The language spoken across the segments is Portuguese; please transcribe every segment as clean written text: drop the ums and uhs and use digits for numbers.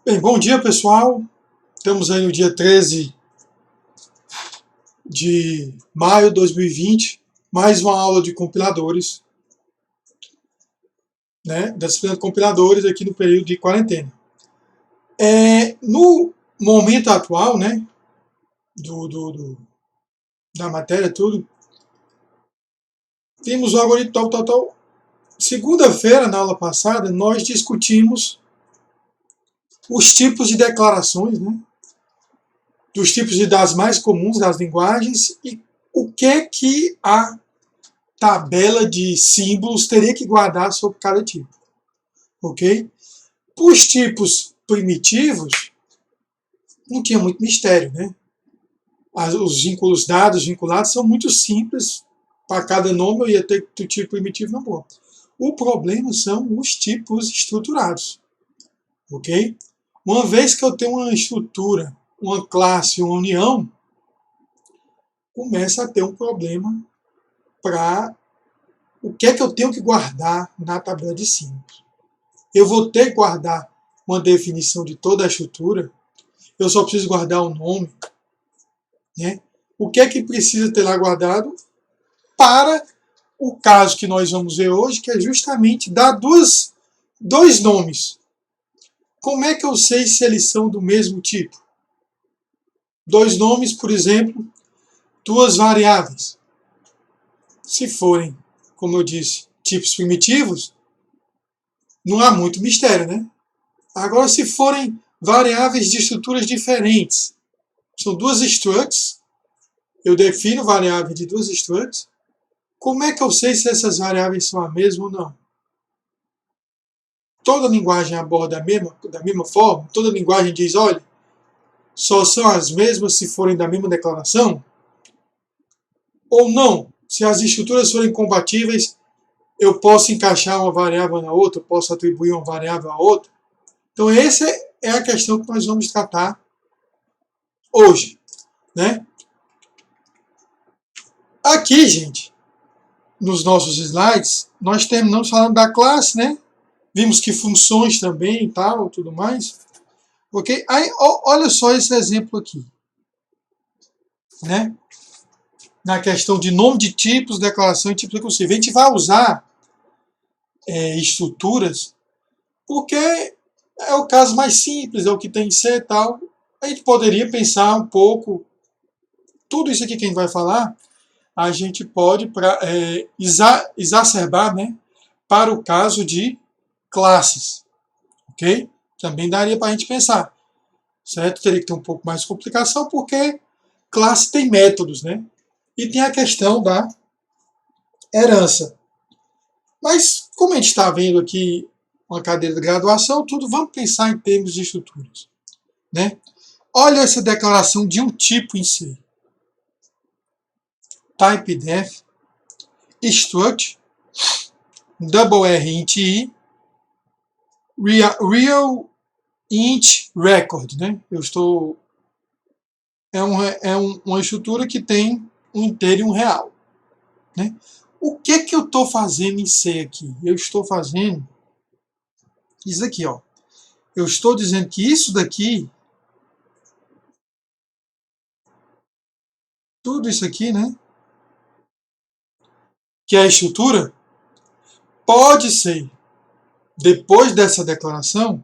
Bem, bom dia, pessoal. Estamos aí no dia 13 de maio de 2020, mais uma aula de compiladores, né, da disciplina de compiladores aqui no período de quarentena. No momento atual, né, da matéria, tudo, temos o algoritmo tal. Segunda-feira, na aula passada, nós discutimos os tipos de declarações, né, dos tipos de dados mais comuns das linguagens e o que a tabela de símbolos teria que guardar sobre cada tipo. Ok? Os tipos primitivos não tinha muito mistério, né? Os dados vinculados são muito simples. Para cada nome eu ia ter o tipo primitivo na boa. O problema são os tipos estruturados. Ok? Uma vez que eu tenho uma estrutura, uma classe, uma união, começa a ter um problema para o que é que eu tenho que guardar na tabela de símbolos. Eu vou ter que guardar uma definição de toda a estrutura, eu só preciso guardar o nome, né? O que é que precisa ter lá guardado para o caso que nós vamos ver hoje, que é justamente dar dois nomes. Como é que eu sei se eles são do mesmo tipo? Dois nomes, por exemplo, duas variáveis. Se forem, como eu disse, tipos primitivos, não há muito mistério, né? Agora, se forem variáveis de estruturas diferentes, são duas structs, eu defino variável de duas structs, como é que eu sei se essas variáveis são a mesma ou não? Toda linguagem aborda da mesma forma? Toda linguagem diz, olha, só são as mesmas se forem da mesma declaração? Ou não? Se as estruturas forem compatíveis, eu posso encaixar uma variável na outra, eu posso atribuir uma variável a outra? Então, essa é a questão que nós vamos tratar hoje, né? Aqui, gente, nos nossos slides, nós terminamos falando da classe, né? Vimos que funções também e tal, tudo mais. Ok? Aí, olha só esse exemplo aqui, né? Na questão de nome de tipos, declaração e tipos recursivos. A gente vai usar estruturas porque é o caso mais simples, é o que tem que ser e tal. A gente poderia pensar um pouco, tudo isso aqui que a gente vai falar, a gente pode exacerbar, né, para o caso de classes, ok? Também daria para a gente pensar, certo? Teria que ter um pouco mais de complicação, porque classe tem métodos, né? E tem a questão da herança. Mas, como a gente está vendo aqui uma cadeira de graduação, tudo, vamos pensar em termos de estruturas, né? Olha essa declaração de um tipo em si. Typedef, struct, double R int I, real int record, né? Uma estrutura que tem um inteiro e um real, né? O que eu estou fazendo em C aqui? Eu estou fazendo isso aqui, ó. Eu estou dizendo que isso daqui, tudo isso aqui, né? Que é a estrutura, pode ser, depois dessa declaração,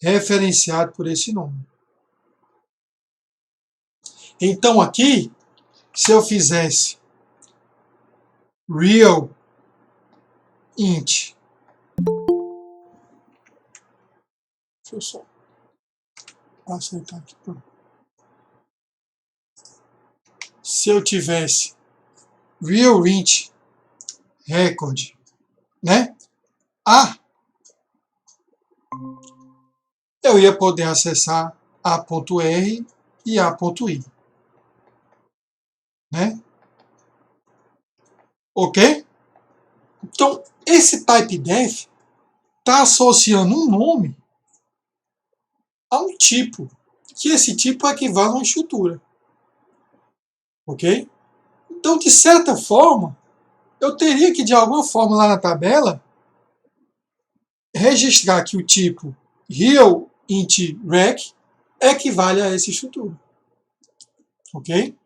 referenciado por esse nome. Então aqui, se eu fizesse real int, deixa eu só aceitar aqui. Se eu tivesse real int record, né? A, eu ia poder acessar A.R e A.I, né? Ok? Então, esse typedef está associando um nome a um tipo, que esse tipo equivale a uma estrutura. Ok? Então, de certa forma, eu teria que, de alguma forma, lá na tabela, registrar que o tipo real int rec equivale a essa estrutura. Ok?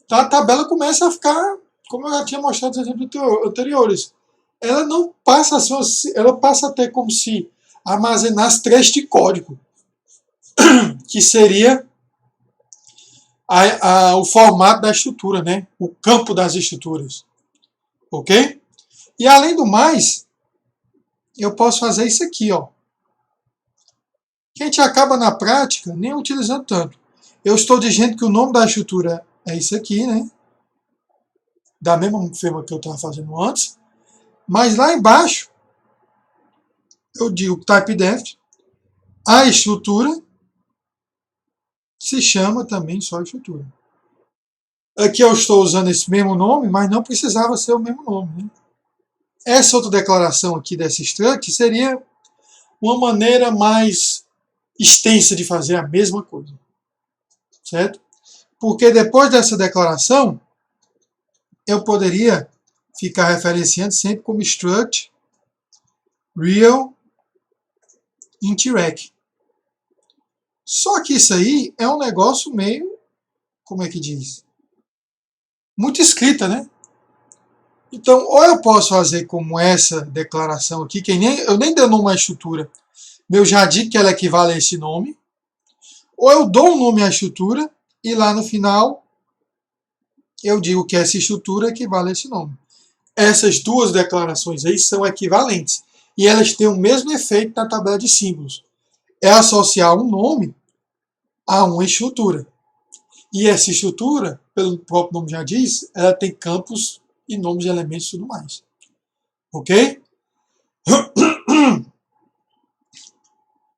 Então a tabela começa a ficar, como eu já tinha mostrado nos exemplos anteriores, ela não passa a ser, ela passa a ter como se armazenasse trecho de código, que seria o formato da estrutura, né? O campo das estruturas. Ok? E além do mais, eu posso fazer isso aqui, ó. Que a gente acaba na prática nem utilizando tanto. Eu estou dizendo que o nome da estrutura é isso aqui, né? Da mesma forma que eu estava fazendo antes. Mas lá embaixo, eu digo typedef, a estrutura se chama também só estrutura. Aqui eu estou usando esse mesmo nome, mas não precisava ser o mesmo nome. Né? Essa outra declaração aqui dessa struct seria uma maneira mais extensa de fazer a mesma coisa. Certo? Porque depois dessa declaração, eu poderia ficar referenciando sempre como struct real int rec. Só que isso aí é um negócio meio, como é que diz? Muito escrita, né? Então, ou eu posso fazer como essa declaração aqui, que eu nem dei nome à estrutura, eu já digo que ela equivale a esse nome, ou eu dou um nome à estrutura e lá no final eu digo que essa estrutura equivale a esse nome. Essas duas declarações aí são equivalentes e elas têm o mesmo efeito na tabela de símbolos. É associar um nome a uma estrutura. E essa estrutura, pelo próprio nome já diz, ela tem campos e nomes de elementos e tudo mais. Ok?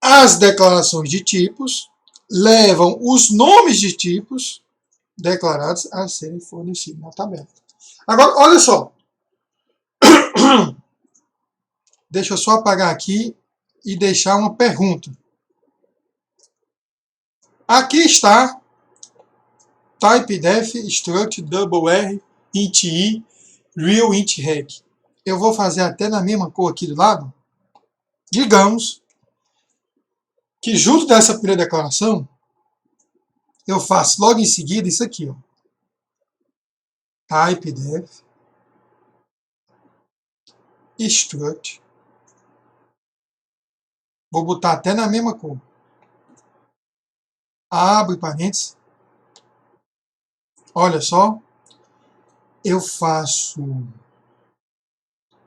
As declarações de tipos levam os nomes de tipos declarados a serem fornecidos na tabela. Agora, olha só. Deixa eu só apagar aqui e deixar uma pergunta. Aqui está typedef struct double r int i real int rec. Eu vou fazer até na mesma cor aqui do lado. Digamos que junto dessa primeira declaração eu faço logo em seguida isso aqui, ó. Typedef struct. Vou botar até na mesma cor. Abre parênteses. Olha só. Eu faço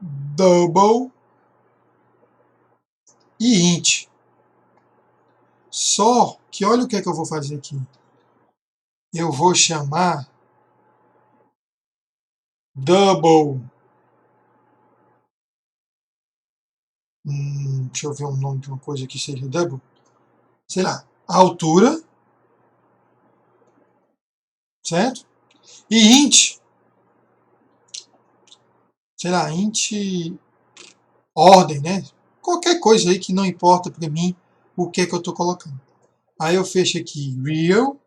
double e int. Só que olha o que é que eu vou fazer aqui. Eu vou chamar double. Deixa eu ver um nome de uma coisa que seja double. Sei lá, altura. Certo? E int. Sei lá, int ordem, né? Qualquer coisa aí que não importa para mim o que é que eu estou colocando. Aí eu fecho aqui real.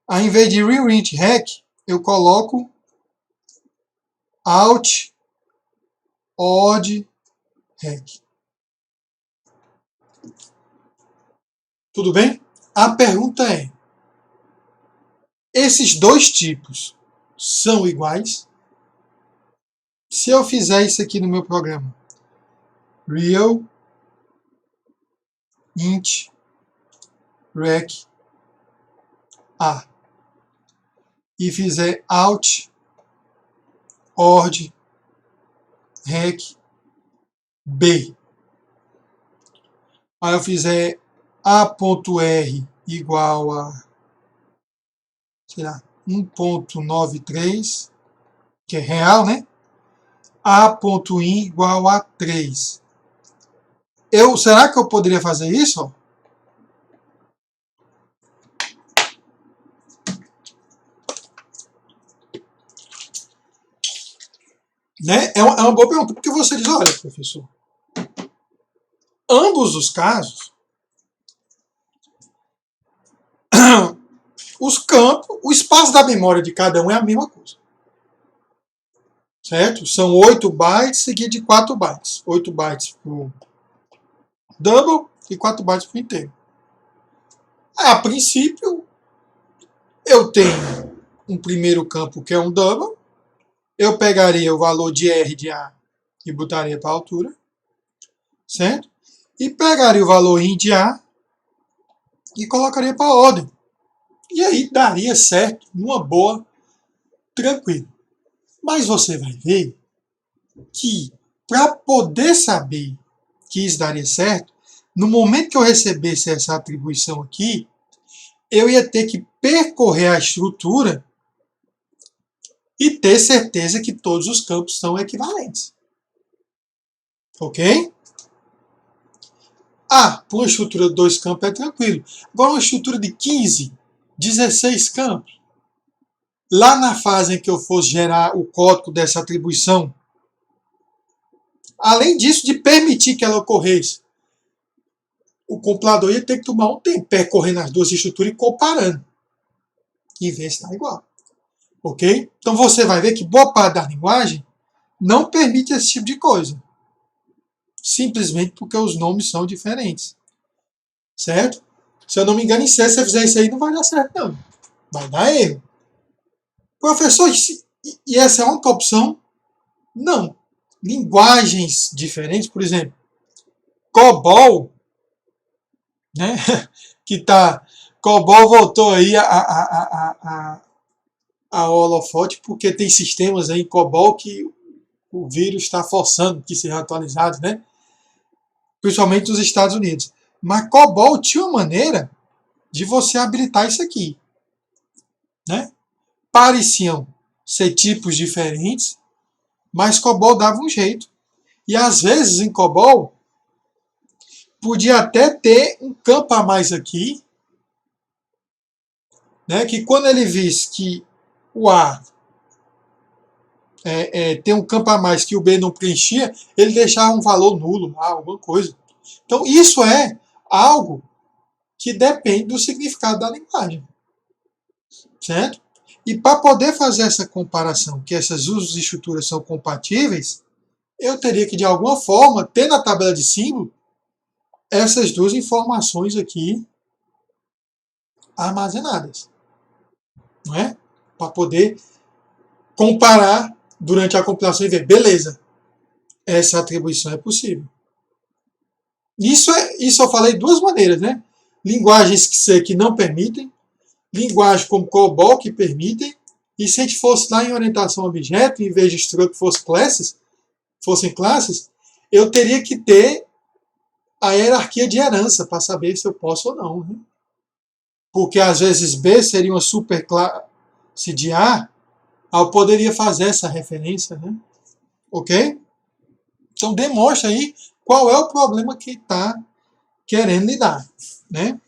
Aí, em vez de real int rec, eu coloco alt odd rec. Tudo bem? A pergunta é: esses dois tipos são iguais? Se eu fizer isso aqui no meu programa, real int rec a, e fizer alt odd rec b, aí eu fizer a.r igual a, sei lá, 1.93, que é real, né? A.in igual a 3. Será que eu poderia fazer isso? Né? É uma boa pergunta, porque você diz, olha, professor, ambos os casos, os campos, o espaço da memória de cada um é a mesma coisa. Certo? São 8 bytes seguido de 4 bytes. 8 bytes double e 4 bytes por inteiro. A princípio, eu tenho um primeiro campo que é um double, eu pegaria o valor de R de A e botaria para a altura, certo? E pegaria o valor in de A e colocaria para a ordem. E aí daria certo, numa boa, tranquilo. Mas você vai ver que para poder saber que isso daria certo, no momento que eu recebesse essa atribuição aqui, eu ia ter que percorrer a estrutura e ter certeza que todos os campos são equivalentes. Ok? Ah, para uma estrutura de 2 campos é tranquilo. Agora uma estrutura de 15, 16 campos, lá na fase em que eu fosse gerar o código dessa atribuição, além disso de permitir que ela ocorresse, o compilador ia ter que tomar um tempo percorrendo as duas estruturas e comparando. E ver se está igual. Ok? Então você vai ver que boa parte da linguagem não permite esse tipo de coisa. Simplesmente porque os nomes são diferentes. Certo? Se eu não me engano, em C, se você fizer isso aí, não vai dar certo, não. Vai dar erro. Professor, e essa é a única opção? Não. Linguagens diferentes, por exemplo, COBOL, né? Que tá. COBOL voltou aí a holofote, porque tem sistemas aí em COBOL que o vírus está forçando que sejam atualizados, né? Principalmente nos Estados Unidos. Mas COBOL tinha uma maneira de você habilitar isso aqui, né? Pareciam ser tipos diferentes, mas COBOL dava um jeito. E às vezes em COBOL podia até ter um campo a mais aqui, né? Que quando ele visse que o A tem um campo a mais que o B não preenchia, ele deixava um valor nulo, alguma coisa. Então isso é algo que depende do significado da linguagem, certo? E para poder fazer essa comparação, que essas duas estruturas são compatíveis, eu teria que, de alguma forma, ter na tabela de símbolo essas duas informações aqui armazenadas, não é? Para poder comparar durante a compilação e ver, beleza, essa atribuição é possível. Isso eu falei de duas maneiras, né? Linguagens que não permitem, linguagens como COBOL que permitem, e se a gente fosse lá em orientação a objeto, em vez de struct fossem classes, eu teria que ter a hierarquia de herança para saber se eu posso ou não. Né? Porque às vezes B seria uma superclasse de A, eu poderia fazer essa referência, né? Ok? Então demonstra aí qual é o problema que está querendo lidar, né?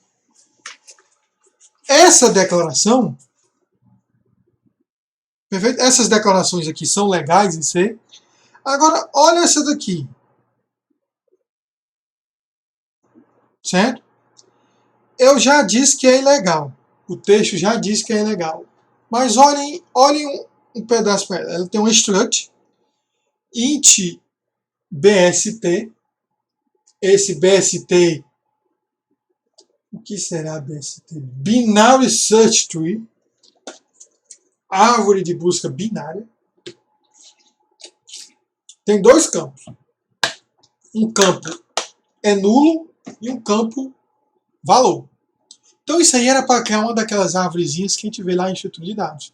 Essa declaração, perfeito? Essas declarações aqui são legais em C. Agora, olha essa daqui, certo? Eu já disse que é ilegal. O texto já diz que é ilegal. Mas olhem um pedaço para ela. Ela tem um struct int bst. Esse bst, o que será bst? Binary Search Tree, árvore de busca binária. Tem dois campos. Um campo é nulo e um campo valor. Então isso aí era para criar uma daquelas árvorezinhas que a gente vê lá em estrutura de dados.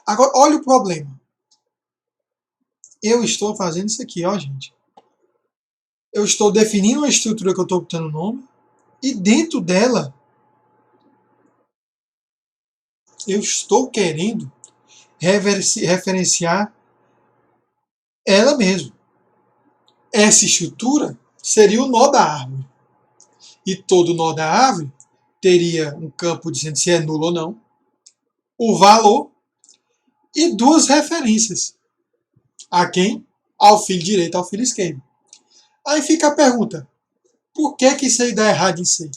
Agora, olha o problema. Eu estou fazendo isso aqui, ó, gente. Eu estou definindo uma estrutura que eu estou botando nome, e dentro dela eu estou querendo referenciar ela mesma. Essa estrutura seria o nó da árvore. E todo nó da árvore teria um campo dizendo se é nulo ou não, o valor e duas referências. A quem? Ao filo direito, ao filo esquerdo. Aí fica a pergunta, por que isso aí dá errado em C?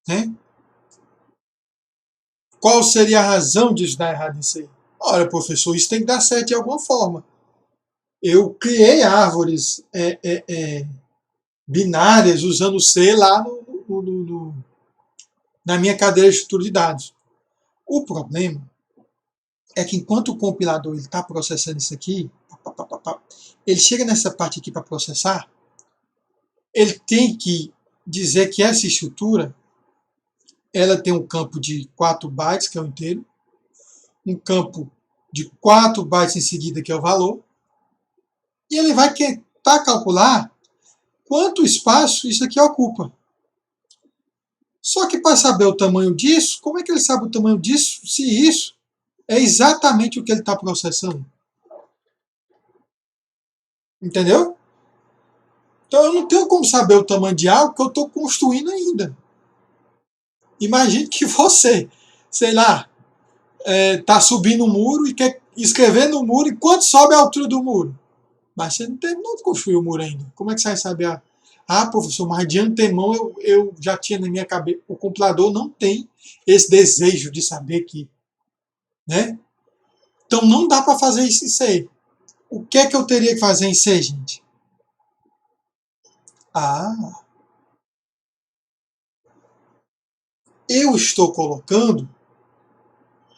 Né? Qual seria a razão de isso dar errado em C? Olha, professor, isso tem que dar certo de alguma forma. Eu criei árvores binárias usando C lá na minha cadeira de estrutura de dados. O problema é que enquanto o compilador está processando isso aqui, ele chega nessa parte aqui para processar, ele tem que dizer que essa estrutura ela tem um campo de 4 bytes, que é o inteiro, um campo de 4 bytes em seguida, que é o valor, e ele vai tentar calcular quanto espaço isso aqui ocupa. Só que para saber o tamanho disso, como é que ele sabe o tamanho disso se isso é exatamente o que ele está processando? Entendeu? Então eu não tenho como saber o tamanho de algo que eu estou construindo ainda. Imagine que você, sei lá, está subindo um muro e quer escrever no muro enquanto sobe a altura do muro. Mas você não terminou de construir o muro ainda. Como é que você vai saber? Professor, mas de antemão eu já tinha na minha cabeça. O compilador não tem esse desejo de saber que, né? Então não dá para fazer isso em C. O que é que eu teria que fazer em C, gente? Eu estou colocando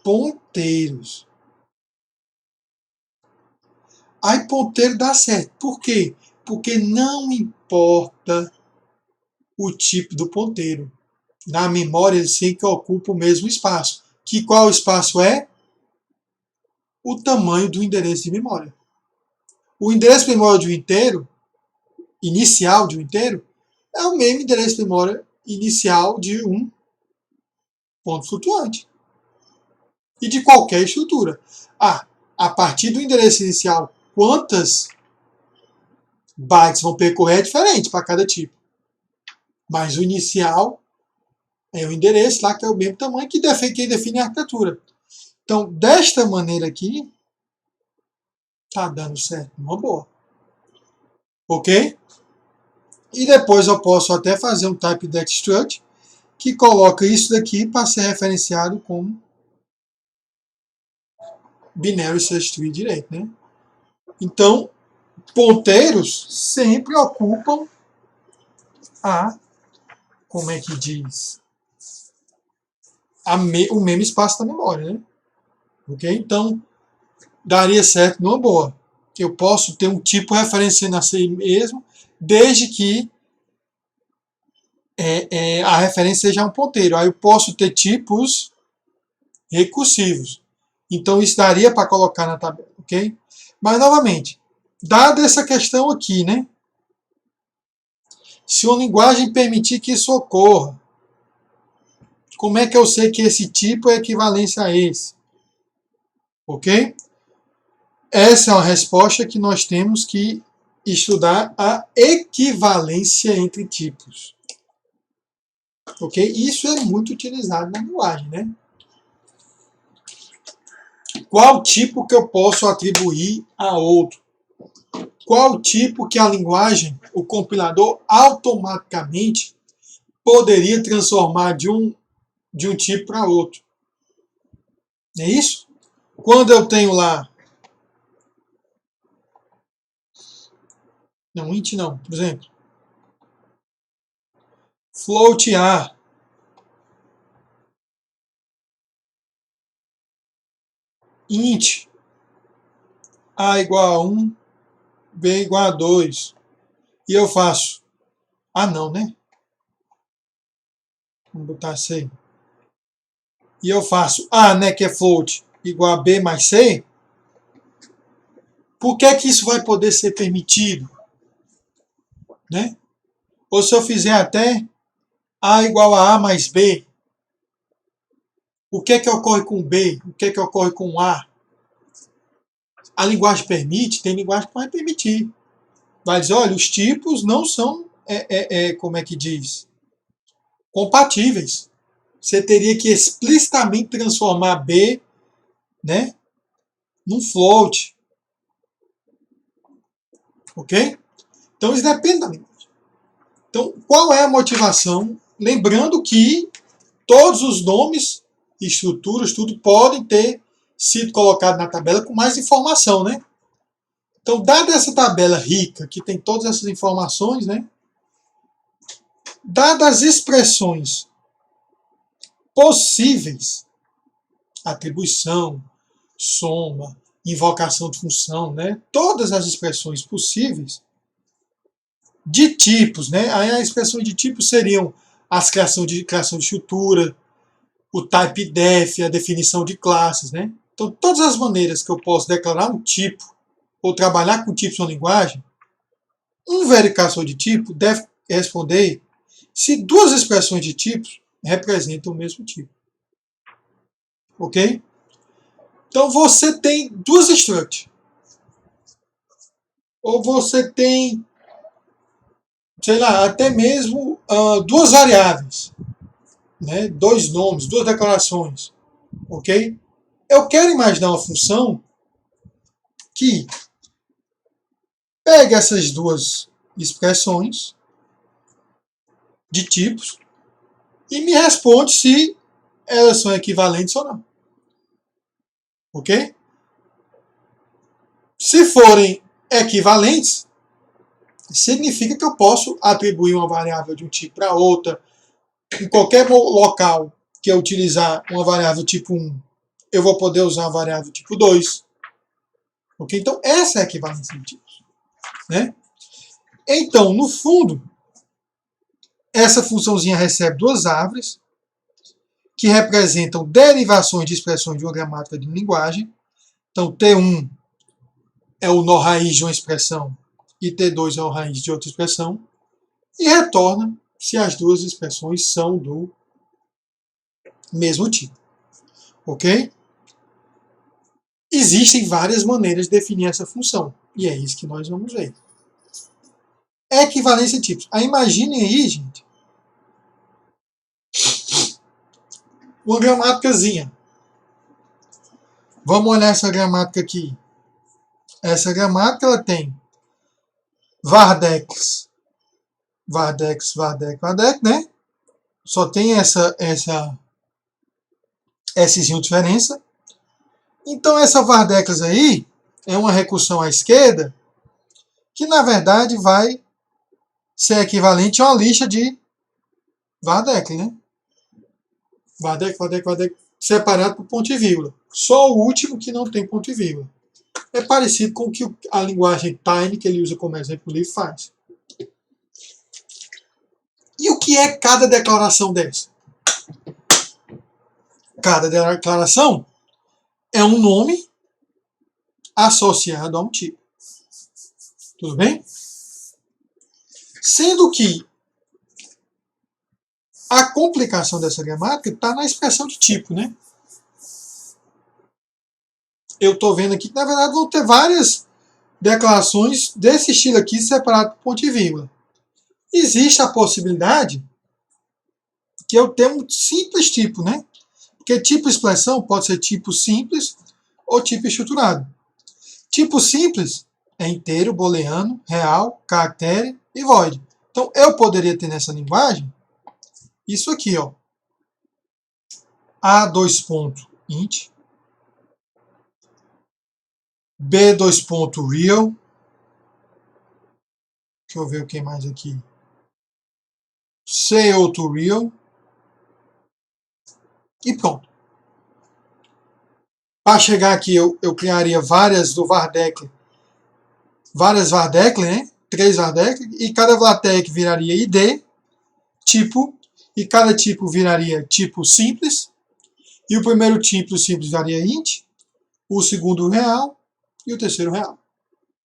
ponteiros. Aí ponteiro dá certo. Por quê? Porque não importa o tipo do ponteiro. Na memória ele sempre ocupa o mesmo espaço. Que qual espaço é? O tamanho do endereço de memória. O endereço de memória de um inteiro, inicial de um inteiro, é o mesmo endereço de memória inicial de um ponto flutuante. E de qualquer estrutura. A partir do endereço inicial, quantas bytes vão percorrer é diferente para cada tipo. Mas o inicial é o endereço lá, que é o mesmo tamanho, que define a arquitetura. Então, desta maneira aqui, está dando certo, uma boa. Ok? E depois eu posso até fazer um type deck struct que coloca isso daqui para ser referenciado como binary search tree direito, né? Então, ponteiros sempre ocupam como é que diz? O mesmo espaço da memória, né? Ok? Então, daria certo numa boa. Eu posso ter um tipo referenciando a si mesmo, desde que a referência seja um ponteiro. Aí eu posso ter tipos recursivos. Então isso daria para colocar na tabela, ok? Mas novamente, dada essa questão aqui, né? Se uma linguagem permitir que isso ocorra, como é que eu sei que esse tipo é equivalência a esse? Ok? Essa é uma resposta que nós temos que estudar a equivalência entre tipos. Ok? Isso é muito utilizado na linguagem, né? Qual tipo que eu posso atribuir a outro? Qual tipo que a linguagem, o compilador, automaticamente poderia transformar de um tipo para outro? Não é isso? Quando eu tenho lá... Não, int não. Por exemplo, float A. Int A igual a 1, B igual a 2. E eu faço... não, né? Vamos botar C. E eu faço A, né, que é float, igual a B mais C. Por que isso vai poder ser permitido? Né? Ou se eu fizer até A igual a mais B, o que ocorre com B? O que ocorre com A? A linguagem permite? Tem linguagem que vai permitir. Vai dizer, olha, os tipos não são, como é que diz? Compatíveis. Você teria que explicitamente transformar B, né, num float. Ok? Então isso depende da linguagem. Então, qual é a motivação? Lembrando que todos os nomes, estruturas, tudo podem ter sido colocados na tabela com mais informação, né? Então, dada essa tabela rica, que tem todas essas informações, né? Dadas as expressões possíveis, atribuição, soma, invocação de função, né? Todas as expressões possíveis de tipos, né? Aí as expressões de tipos seriam as criação de estrutura, o type def, a definição de classes, né? Então, todas as maneiras que eu posso declarar um tipo ou trabalhar com tipos na linguagem, um verificador de tipo deve responder se duas expressões de tipos representam o mesmo tipo. Ok? Então, você tem duas structs. Ou você tem, sei lá, até mesmo duas variáveis, né? Dois nomes, duas declarações. Ok? Eu quero imaginar uma função que pegue essas duas expressões de tipos e me responde se elas são equivalentes ou não. Ok? Se forem equivalentes, significa que eu posso atribuir uma variável de um tipo para outra. Em qualquer local que eu utilizar uma variável tipo 1, eu vou poder usar uma variável tipo 2. Ok? Então, essa é a equivalência de tipos. Né? Então, no fundo, essa funçãozinha recebe duas árvores que representam derivações de expressões de uma gramática de linguagem. Então, T1 é o nó raiz de uma expressão e T2 é o raiz de outra expressão. E retorna se as duas expressões são do mesmo tipo. Ok? Existem várias maneiras de definir essa função. E é isso que nós vamos ver. Equivalência de tipos. Aí imaginem aí, gente, uma gramáticazinha. Vamos olhar essa gramática aqui. Essa gramática ela tem vardex, vardex, vardex, vardex, né? Só tem essa diferença. Então essa vardex aí é uma recursão à esquerda que na verdade vai ser equivalente a uma lista de vardex, né? Vardex, vardex, vardex, separado por ponto e vírgula. Só o último que não tem ponto e vírgula. É parecido com o que a linguagem Tiny, que ele usa como exemplo livre, faz. E o que é cada declaração dessa? Cada declaração é um nome associado a um tipo. Tudo bem? Sendo que a complicação dessa gramática está na expressão de tipo, né? Eu estou vendo aqui que, na verdade, vão ter várias declarações desse estilo aqui, separado por ponto e vírgula. Existe a possibilidade que eu tenha um simples tipo, né? Porque tipo expressão pode ser tipo simples ou tipo estruturado. Tipo simples é inteiro, booleano, real, caractere e void. Então, eu poderia ter nessa linguagem isso aqui, ó. A2.int, B2.real. Deixa eu ver o que mais aqui. CO2real. E pronto. Para chegar aqui, eu criaria várias do Vardekler. Várias Vardekler, né? 3 Vardekler. E cada Vardekler viraria ID, tipo. E cada tipo viraria tipo simples. E o primeiro tipo simples viraria int. O segundo real. E o terceiro real.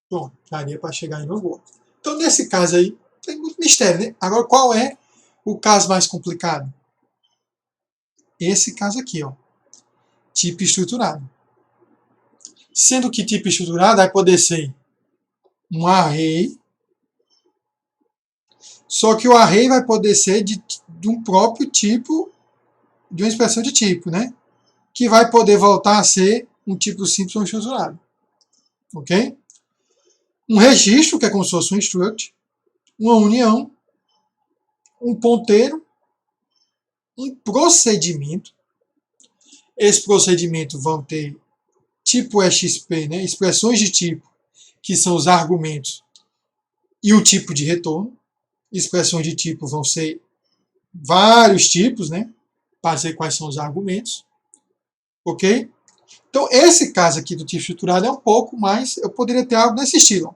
Pronto. Daria para chegar em novo. Então, nesse caso aí, tem muito mistério, né? Agora, qual é o caso mais complicado? Esse caso aqui, ó. Tipo estruturado. Sendo que tipo estruturado vai poder ser um array, só que o array vai poder ser de um próprio tipo, de uma expressão de tipo, né? Que vai poder voltar a ser um tipo simples ou estruturado. Ok? Um registro, que é como se fosse um struct, uma união, um ponteiro, um procedimento. Esse procedimento vão ter tipo EXP, né? Expressões de tipo que são os argumentos e o tipo de retorno. Expressões de tipo vão ser vários tipos, né? Para dizer quais são os argumentos. Ok? Então, esse caso aqui do tipo estruturado é um pouco mais... Eu poderia ter algo nesse estilo.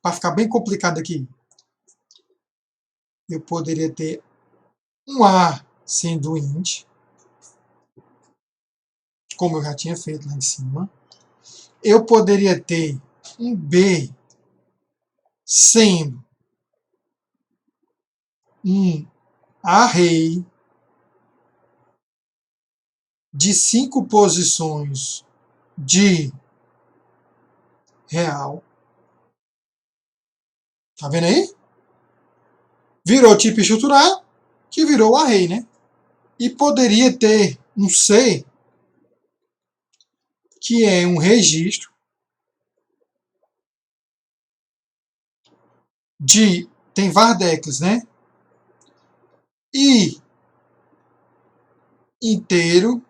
Para ficar bem complicado aqui. Eu poderia ter um A sendo int, como eu já tinha feito lá em cima. Eu poderia ter um B sendo um array de 5 posições de real. Tá vendo aí? Virou tipo estrutural, que virou array, né? E poderia ter um C, que é um registro de... Tem vardex, né? I inteiro,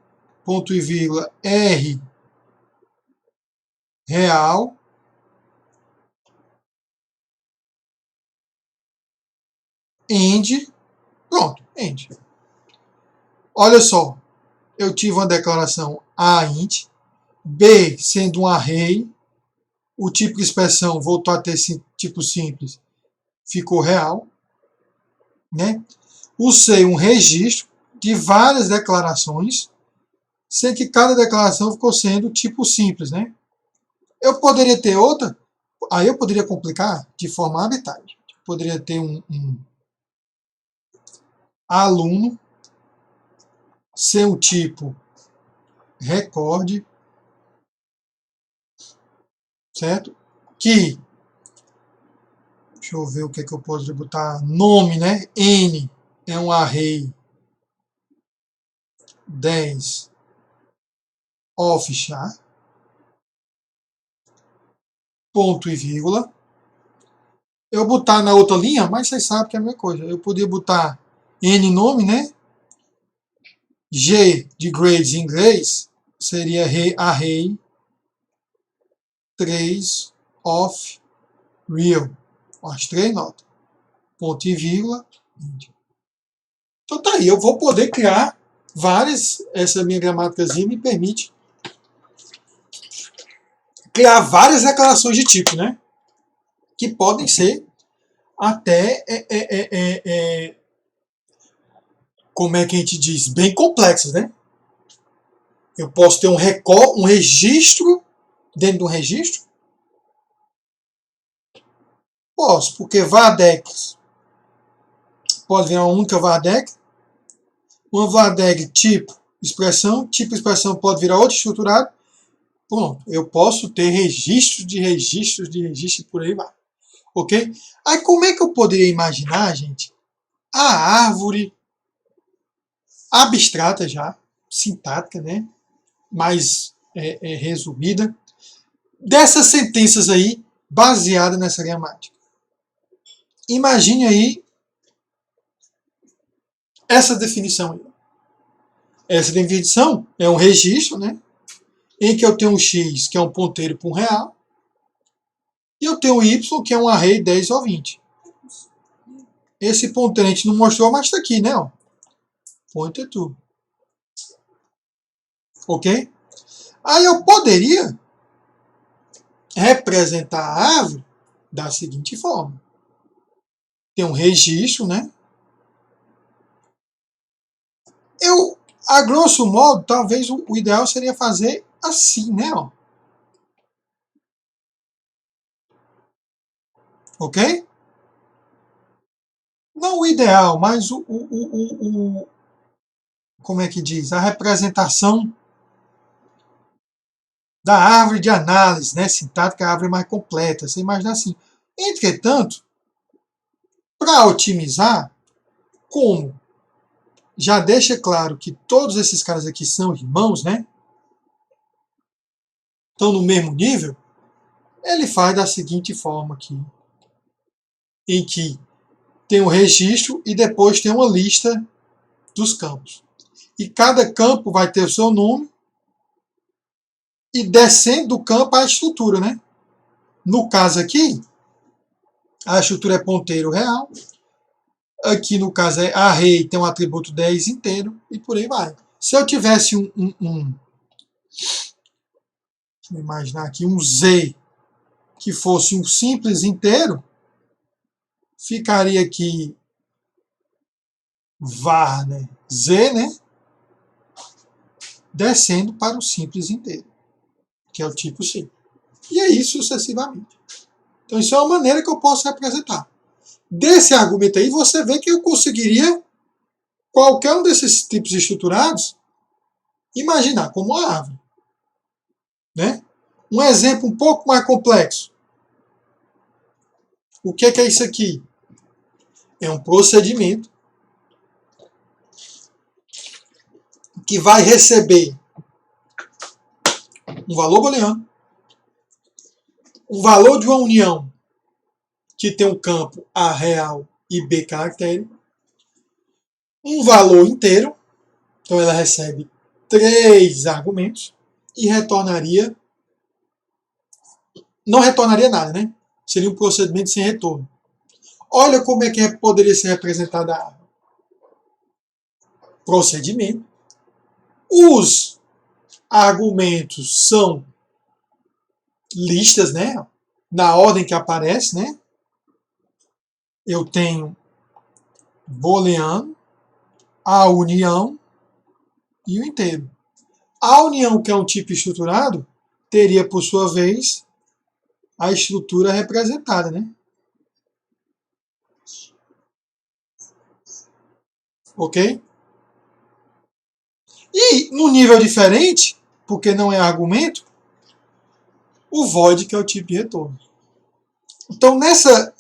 ponto e vírgula, R real, end, pronto, end. Olha só, eu tive uma declaração A int, B sendo um array, o tipo de expressão voltou a ter tipo simples, ficou real, né? O C um registro de várias declarações, sendo que cada declaração ficou sendo tipo simples, né? Eu poderia ter outra, aí eu poderia complicar de forma arbitrária. Poderia ter um aluno ser o tipo record, certo? Que, deixa eu ver o que é que eu posso botar, nome, né? N é um array 10 of char, ponto e vírgula. Eu botar na outra linha, mas vocês sabem que é a mesma coisa. Eu podia botar N nome, né? G de grades em inglês seria array 3 of real. As 3 notas. Ponto e vírgula. Então tá aí, eu vou poder criar várias, essa minha gramáticazinha me permite criar várias declarações de tipo, né? Que podem ser até, como é que a gente diz, bem complexas, né? Eu posso ter um registro dentro de um registro? Posso, porque vardex pode virar uma única vardex, uma vardex tipo expressão pode virar outro estruturado. Pronto, eu posso ter registros de registros de registros por aí vai. Ok? Aí como é que eu poderia imaginar, gente, a árvore abstrata já, sintática, né? Mais resumida, dessas sentenças aí, baseada nessa gramática. Imagine aí essa definição aí. Essa definição é um registro, né? Em que eu tenho um x, que é um ponteiro para um real, e eu tenho um y, que é um array 10 ou 20. Esse ponteiro a gente não mostrou, mas está aqui, né? Ó. Pointer to. Ok? Aí eu poderia representar a árvore da seguinte forma. Tem um registro, né? A grosso modo, talvez o ideal seria fazer assim, né? Ó. Ok? Não o ideal, mas como é que diz? A representação da árvore de análise, né? Sintática, a árvore mais completa. Você imagina assim. Entretanto, para otimizar, como já deixa claro que todos esses caras aqui são irmãos, né? Estão no mesmo nível, ele faz da seguinte forma aqui, em que tem um registro e depois tem uma lista dos campos. E cada campo vai ter o seu nome e descendo do campo a estrutura, né? No caso aqui, a estrutura é ponteiro real. Aqui, no caso, é array, tem um atributo 10 inteiro, e por aí vai. Se eu tivesse deixa eu imaginar aqui, um Z, que fosse um simples inteiro, ficaria aqui var, né, Z, né, descendo para o simples inteiro, que é o tipo C. E aí sucessivamente. Então isso é uma maneira que eu posso representar. Desse argumento aí, você vê que eu conseguiria qualquer um desses tipos estruturados imaginar como uma árvore. Né? Um exemplo um pouco mais complexo. O que é isso aqui? É um procedimento que vai receber um valor booleano, um valor de uma união que tem um campo A real e B caractere, um valor inteiro, então ela recebe 3 argumentos e retornaria, não retornaria nada, né? Seria um procedimento sem retorno. Olha como é que poderia ser representada a árvore. Procedimento. Os argumentos são listas, né? Na ordem que aparece, né? Eu tenho booleano, a união e o inteiro. A união, que é um tipo estruturado, teria, por sua vez, a estrutura representada, né? Ok? E, no nível diferente, porque não é argumento, o void, que é o tipo de retorno. Então, nessa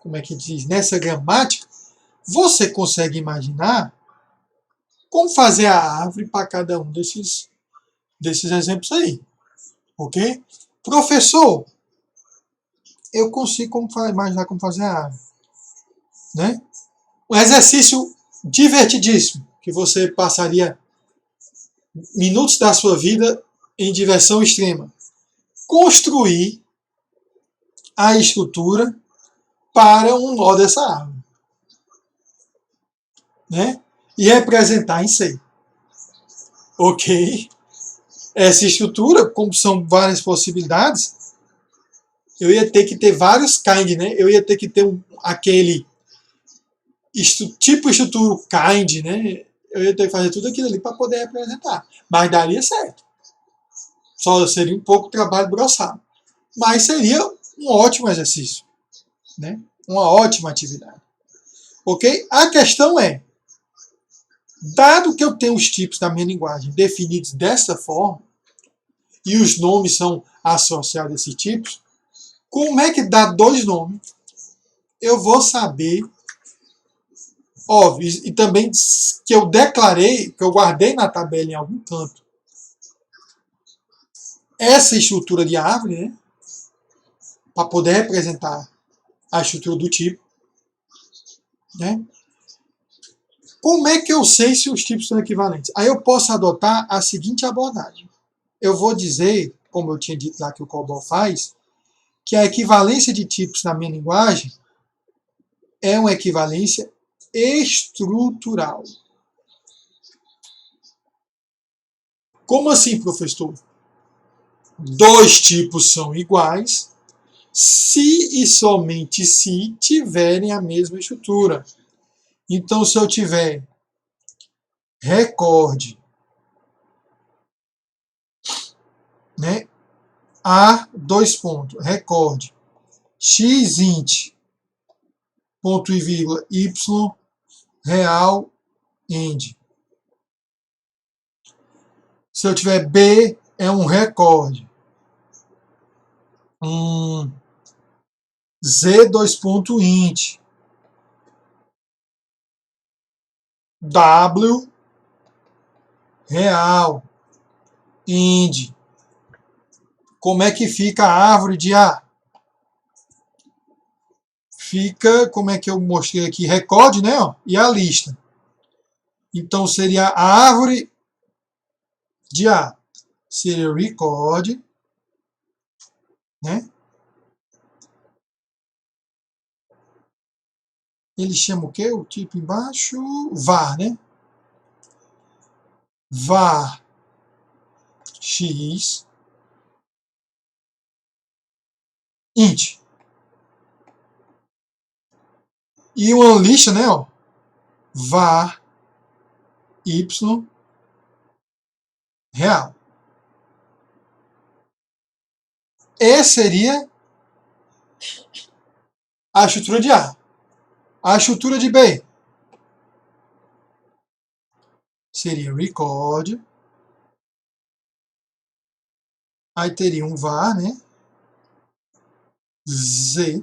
como é que diz? Nessa gramática, você consegue imaginar como fazer a árvore para cada um desses exemplos aí. Ok? Professor, eu consigo imaginar como fazer a árvore. Né? Um exercício divertidíssimo, que você passaria minutos da sua vida em diversão extrema. Construir a estrutura para um nó dessa árvore. Né? E representar em C. Ok? Essa estrutura, como são várias possibilidades, eu ia ter que ter vários kind, né? Eu ia ter que ter aquele tipo estrutura kind, né? Eu ia ter que fazer tudo aquilo ali para poder representar. Mas daria certo. Só seria um pouco de trabalho broçado. Mas seria um ótimo exercício. Né? Uma ótima atividade. Ok? A questão é, dado que eu tenho os tipos da minha linguagem definidos dessa forma, e os nomes são associados a esses tipos, como é que dá 2 nomes? Eu vou saber, óbvio, e também que eu declarei, que eu guardei na tabela em algum canto, essa estrutura de árvore, né? Para poder representar a estrutura do tipo. Né? Como é que eu sei se os tipos são equivalentes? Aí eu posso adotar a seguinte abordagem. Eu vou dizer, como eu tinha dito lá que o COBOL faz, que a equivalência de tipos na minha linguagem é uma equivalência estrutural. Como assim, professor? 2 tipos são iguais se e somente se tiverem a mesma estrutura. Então, se eu tiver record, né, a, 2 pontos, record, xint, ponto e vírgula, y, real, end. Se eu tiver B, é um record. Z, 2 ponto, int. W, real, end. Como é que fica a árvore de A? Fica, como é que eu mostrei aqui, record, né? Ó, e a lista. Então, seria a árvore de A. Seria record né? Ele chama o quê? O tipo embaixo? var, né? Var x int. E uma lista, né? Ó, var y real. Essa seria a estrutura de A. A estrutura de B seria record. Aí teria um var, né? Z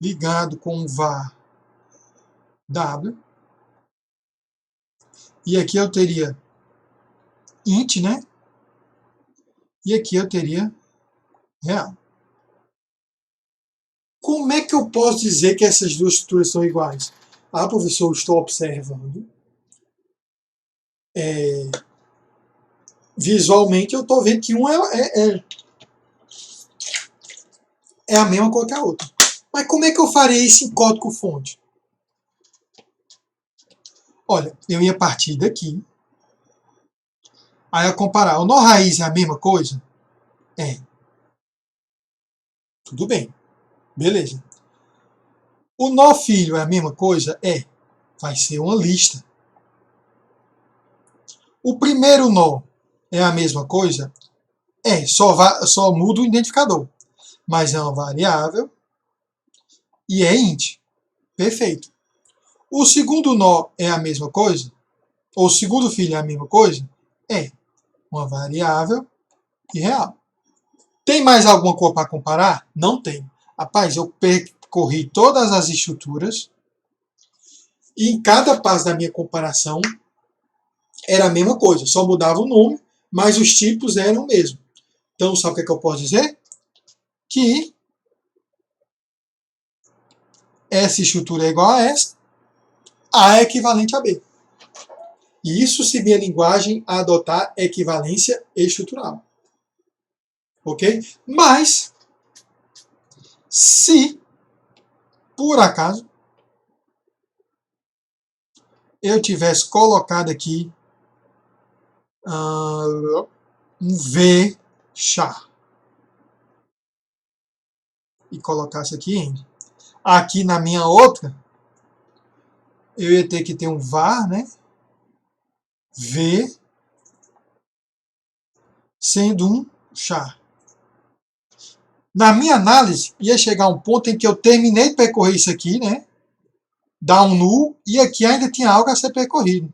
ligado com um var W. E aqui eu teria int, né? E aqui eu teria real. Como é que eu posso dizer que essas duas estruturas são iguais? Ah, professor, eu estou observando. Visualmente eu estou vendo que uma é a mesma coisa que a outra. Mas como é que eu faria isso em código-fonte? Olha, eu ia partir daqui. Aí eu comparar. O nó raiz é a mesma coisa? É. Tudo bem. Beleza. O nó filho é a mesma coisa? É. Vai ser uma lista. O primeiro nó é a mesma coisa? É. Só muda o identificador. Mas é uma variável e é int. Perfeito. O segundo nó é a mesma coisa? Ou o segundo filho é a mesma coisa? É. Uma variável e real. Tem mais alguma coisa para comparar? Não tem. Rapaz, eu percorri todas as estruturas e em cada passo da minha comparação era a mesma coisa, só mudava o nome, mas os tipos eram o mesmo. Então, sabe o que eu posso dizer? Que essa estrutura é igual a essa, A é equivalente a B. E isso se minha linguagem adotar equivalência estrutural. Ok? Mas, se, por acaso, eu tivesse colocado aqui um V char e colocasse aqui end. Aqui na minha outra, eu ia ter que ter um var, né? V sendo um char. Na minha análise, ia chegar um ponto em que eu terminei de percorrer isso aqui, né? Dar um null, e aqui ainda tinha algo a ser percorrido.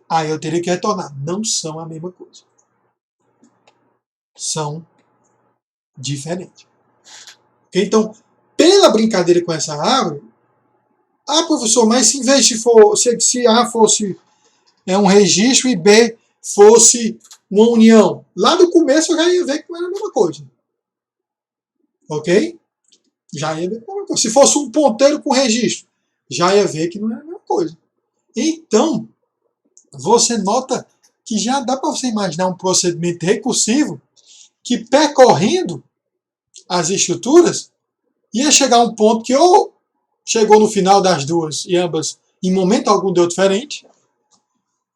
Aí eu teria que retornar. Não são a mesma coisa. São diferentes. Okay? Então, pela brincadeira com essa árvore, professor, mas se em vez de se A fosse um registro e B fosse uma união, lá no começo eu já ia ver que não era a mesma coisa. Ok? Já ia ver que não era a mesma coisa. Se fosse um ponteiro com registro, já ia ver que não era a mesma coisa. Então, você nota que já dá para você imaginar um procedimento recursivo que, percorrendo as estruturas, ia chegar a um ponto que ou chegou no final das duas e ambas em momento algum deu diferente,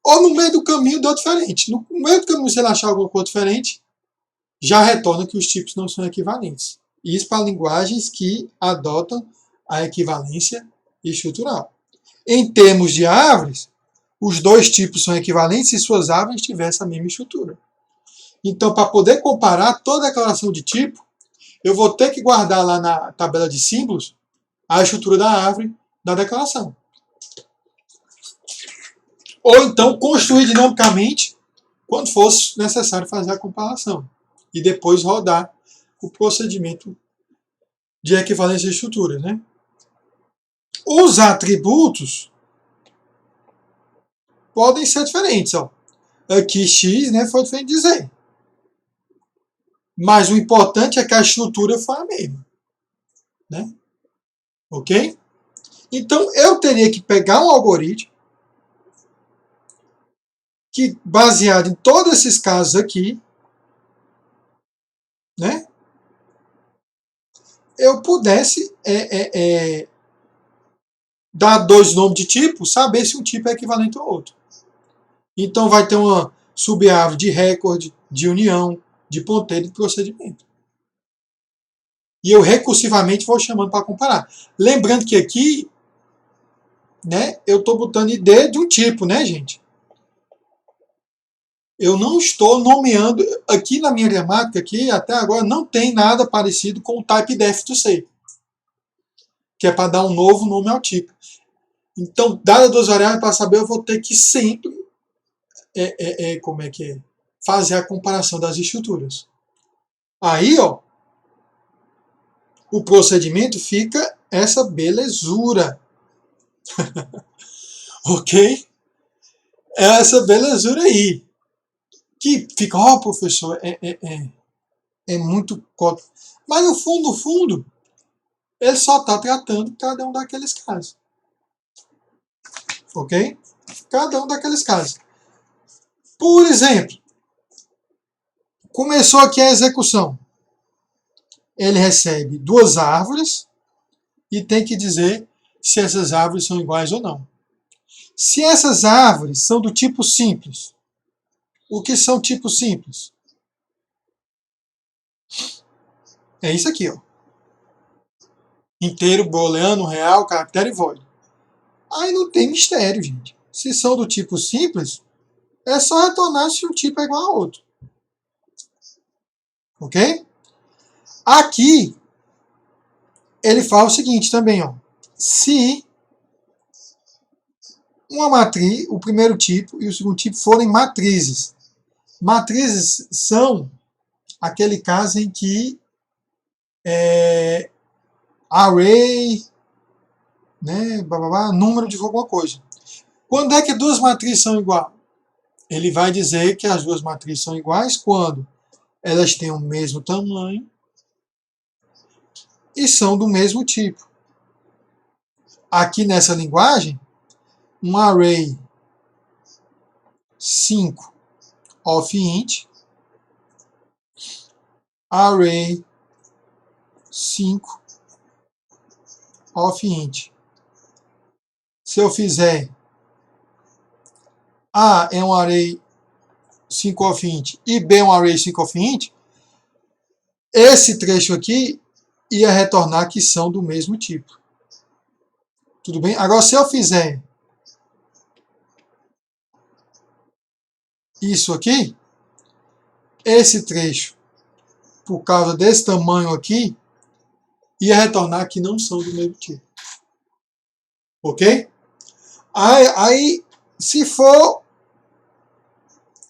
ou no meio do caminho deu diferente. No meio do caminho, se ele achar alguma coisa diferente, já retorna que os tipos não são equivalentes. Isso para linguagens que adotam a equivalência estrutural. Em termos de árvores, os dois tipos são equivalentes se suas árvores tivessem a mesma estrutura. Então, para poder comparar toda declaração de tipo, eu vou ter que guardar lá na tabela de símbolos a estrutura da árvore da declaração. Ou então construir dinamicamente quando fosse necessário fazer a comparação. E depois rodar o procedimento de equivalência de estrutura. Né? Os atributos podem ser diferentes. Ó. Aqui x, né, foi diferente de z. Mas o importante é que a estrutura foi a mesma. Né? Ok? Então, eu teria que pegar um algoritmo que, baseado em todos esses casos aqui, eu pudesse dar dois nomes de tipo, saber se um tipo é equivalente ao outro. Então vai ter uma subárvore de recorde, de união, de ponteiro e de procedimento. E eu recursivamente vou chamando para comparar. Lembrando que aqui, né, eu estou botando ID de um tipo, né, gente? Eu não estou nomeando, aqui na minha gramática, aqui, até agora, não tem nada parecido com o typedef do C, que é para dar um novo nome ao tipo. Então, dadas duas variáveis, para saber, eu vou ter que sempre fazer a comparação das estruturas. Aí, ó, o procedimento fica essa belezura. Ok? É essa belezura aí. Que fica, ó, professor, é muito código. Mas no fundo, ele só está tratando cada um daqueles casos. Ok? Cada um daqueles casos. Por exemplo, começou aqui a execução. Ele recebe duas árvores e tem que dizer se essas árvores são iguais ou não. Se essas árvores são do tipo simples, o que são tipos simples? É isso aqui, ó. Inteiro, booleano, real, caractere e void. Aí não tem mistério, gente. Se são do tipo simples, é só retornar se um tipo é igual ao outro. Ok? Aqui, ele fala o seguinte também, ó. Se uma matriz, o primeiro tipo e o segundo tipo forem matrizes. Matrizes são aquele caso em que array, né, número de alguma coisa. Quando é que duas matrizes são iguais? Ele vai dizer que as duas matrizes são iguais quando elas têm o mesmo tamanho e são do mesmo tipo. Aqui nessa linguagem, um array 5 of int, array 5 of int. Se eu fizer A é um array 5 of int e B é um array 5 of int, esse trecho aqui ia retornar que são do mesmo tipo. Tudo bem? Agora, se eu fizer isso aqui, esse trecho, por causa desse tamanho aqui, ia retornar que não são do mesmo tipo. Ok? Aí se for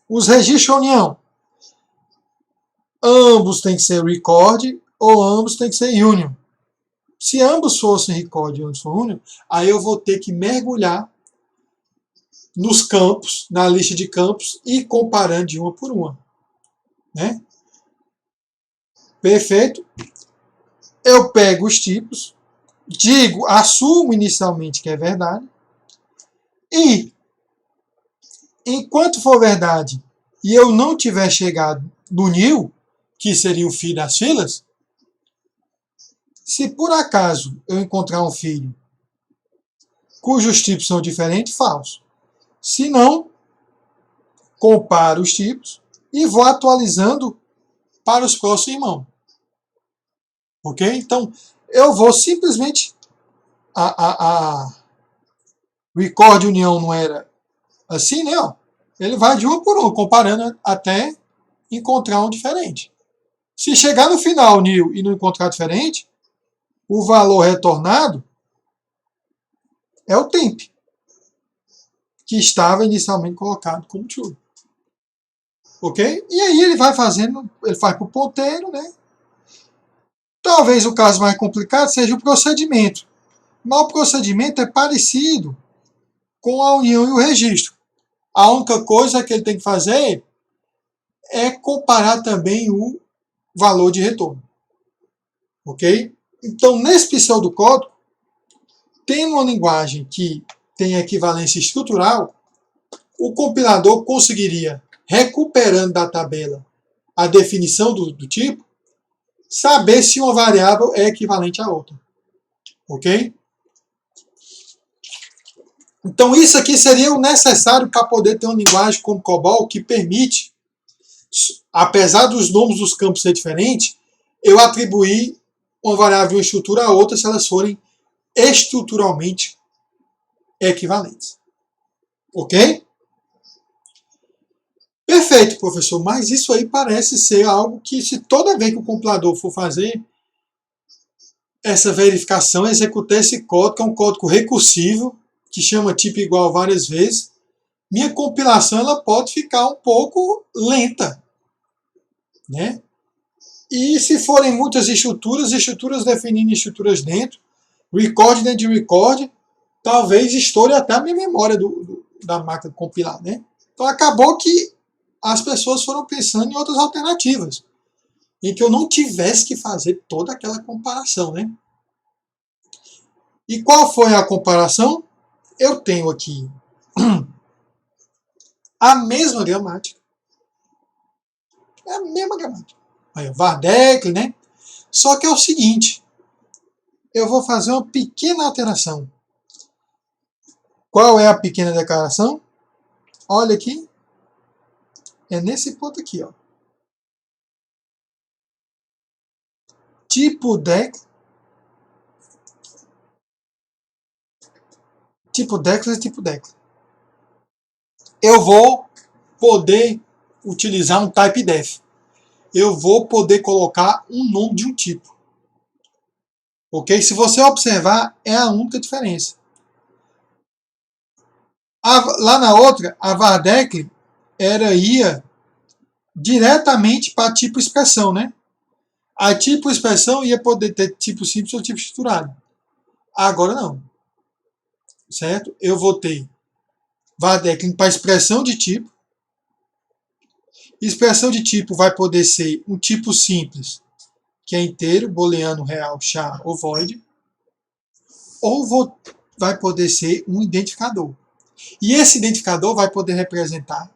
os registros de união, ambos têm que ser record ou ambos têm que ser union. Se ambos fossem record e ambos fossem union, aí eu vou ter que mergulhar nos campos, na lista de campos e comparando de uma por uma. Né? Perfeito? Eu pego os tipos, digo, assumo inicialmente que é verdade, e enquanto for verdade e eu não tiver chegado no nil, que seria o fim das filas, se por acaso eu encontrar um filho cujos tipos são diferentes, falso. Se não, comparo os tipos e vou atualizando para os próximos irmãos. Ok? Então, eu vou simplesmente... A record união não era assim, né? Ó, ele vai de uma por uma, comparando até encontrar um diferente. Se chegar no final, nil, e não encontrar diferente, o valor retornado é o temp, que estava inicialmente colocado como true. Ok? E aí ele vai fazendo, ele faz para o ponteiro, né? Talvez o caso mais complicado seja o procedimento. Mas o procedimento é parecido com a união e o registro. A única coisa que ele tem que fazer é comparar também o valor de retorno. Ok? Então, nesse pseudocódigo, tem uma linguagem que tem equivalência estrutural, o compilador conseguiria, recuperando da tabela a definição do tipo, saber se uma variável é equivalente à outra. Ok? Então isso aqui seria o necessário para poder ter uma linguagem como COBOL que permite, apesar dos nomes dos campos ser diferentes, eu atribuir uma variável em estrutura a outra se elas forem estruturalmente equivalentes. Ok? Perfeito, professor, mas isso aí parece ser algo que, se toda vez que o compilador for fazer essa verificação, executar esse código, que é um código recursivo, que chama tipo igual várias vezes, minha compilação ela pode ficar um pouco lenta, né? E se forem muitas estruturas definindo estruturas dentro, record dentro de record, talvez estoure até a minha memória da máquina de compilar, né? Então acabou que as pessoas foram pensando em outras alternativas, em que eu não tivesse que fazer toda aquela comparação, né? E qual foi a comparação? Eu tenho aqui a mesma gramática. É a mesma gramática. Aí, Vardekli, né? Só que é o seguinte, eu vou fazer uma pequena alteração. Qual é a pequena declaração? Olha aqui. É nesse ponto aqui, ó. Tipo deck. Tipo decla e tipo decla. Eu vou poder utilizar um type def. Eu vou poder colocar um nome de um tipo. Ok? Se você observar, é a única diferença. Lá na outra, a Vardekli ia diretamente para tipo expressão, né? A tipo expressão ia poder ter tipo simples ou tipo estruturado. Agora não. Certo? Eu vou ter Vardekli para expressão de tipo. Expressão de tipo vai poder ser um tipo simples, que é inteiro, booleano, real, char ou void. Ou vai poder ser um identificador. E esse identificador vai poder representar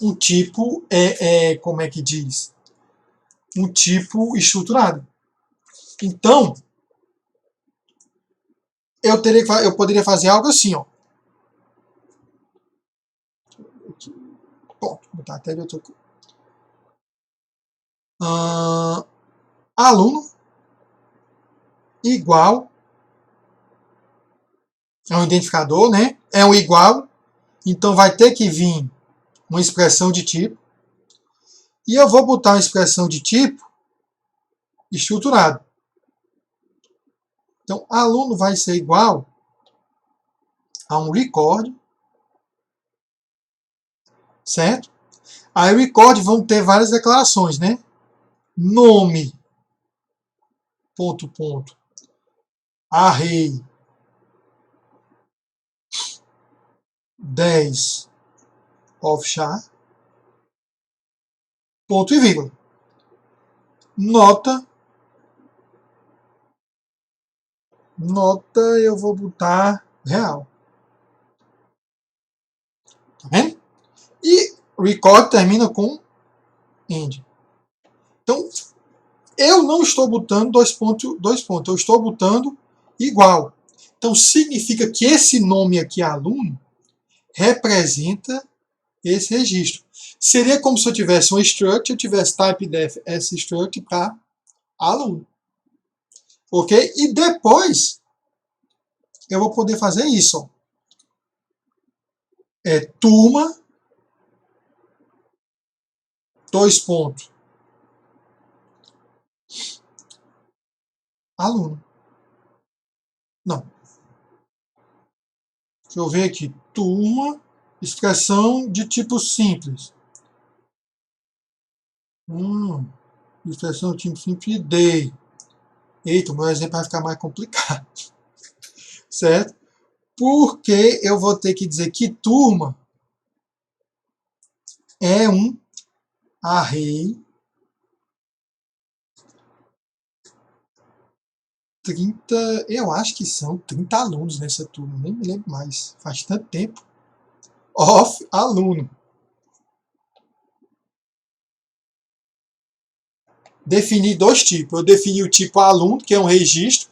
um tipo, como é que diz? Um tipo estruturado. Então, eu poderia fazer algo assim, ó. Pronto, vou botar até de outro. Aluno igual, é um identificador, né? É um igual, então vai ter que vir uma expressão de tipo. E eu vou botar uma expressão de tipo estruturado. Então, aluno vai ser igual a um record, certo? Aí record vão ter várias declarações, né? Nome, ponto, ponto, array, 10 of char, ponto e vírgula. Nota eu vou botar real. Tá vendo? E record termina com end. Então, eu não estou botando dois pontos, eu estou botando igual. Então, significa que esse nome aqui, aluno, representa esse registro. Seria como se eu tivesse um struct, eu tivesse type def s struct para aluno. Ok? E depois, eu vou poder fazer isso. Ó. Turma, dois pontos, aluno. Não. Deixa eu ver aqui. Turma, expressão de tipo simples. Expressão de tipo simples day. Eita, o meu exemplo vai ficar mais complicado. Certo? Porque eu vou ter que dizer que turma é um array 30, eu acho que são 30 alunos nessa turma, nem me lembro mais, faz tanto tempo. Of aluno. definir dois tipos. Eu defini o tipo aluno, que é um registro,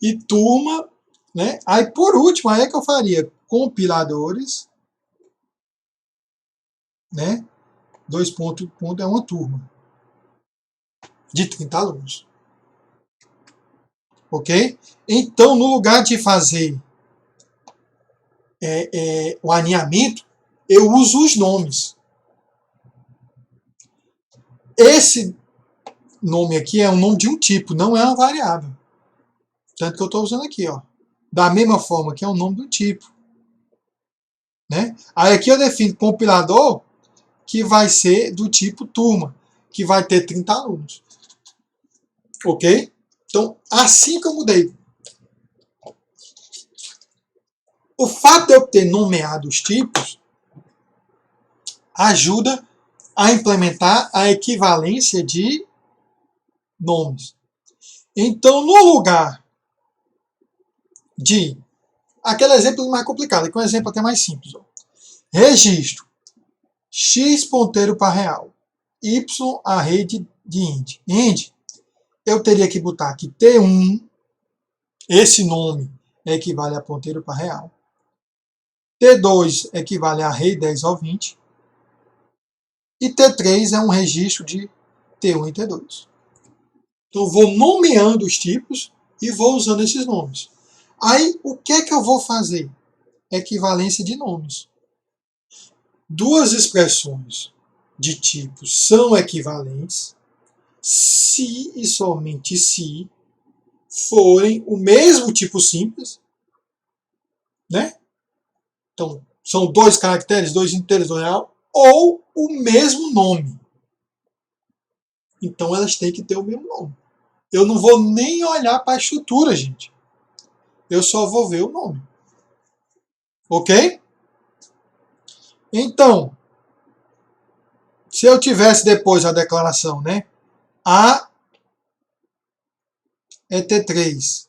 e turma, né? Aí por último, aí é que eu faria compiladores, né? Dois pontos, ponto é uma turma de 30 alunos. Ok? Então, no lugar de fazer o alinhamento, eu uso os nomes. Esse nome aqui é o nome de um tipo, não é uma variável. Tanto que eu estou usando aqui, ó. Da mesma forma que é o nome do tipo. Né? Aí aqui eu defino compilador, que vai ser do tipo turma, que vai ter 30 alunos. Ok? Então, assim que eu mudei. O fato de eu ter nomeado os tipos ajuda a implementar a equivalência de nomes. Então, no lugar de aquele exemplo mais complicado, aqui é um exemplo até mais simples. Ó. Registro x ponteiro para real, y a rede de int. Int, eu teria que botar aqui T1, esse nome equivale a ponteiro para real. T2 equivale a array 10 ao 20. E T3 é um registro de T1 e T2. Então, eu vou nomeando os tipos e vou usando esses nomes. Aí, o que é que eu vou fazer? Equivalência de nomes. Duas expressões de tipo são equivalentes se e somente se forem o mesmo tipo simples, né? Então, são dois caracteres, dois inteiros, dois real, ou o mesmo nome. Então, elas têm que ter o mesmo nome. Eu não vou nem olhar para a estrutura, gente. Eu só vou ver o nome. Ok? Então, se eu tivesse depois a declaração, né? A é T3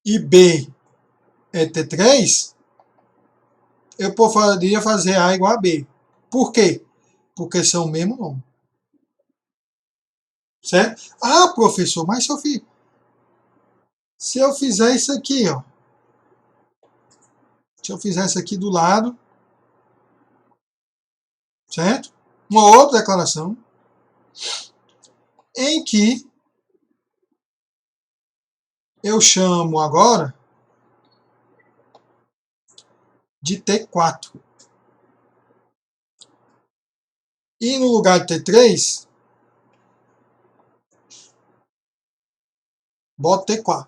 e B é T3, eu poderia fazer A igual a B. Por quê? Porque são o mesmo nome. Certo? Ah, professor, mas se eu fizer isso aqui, ó. Se eu fizer isso aqui do lado, certo? Uma outra declaração em que eu chamo agora de T4. E no lugar de T3, boto T4.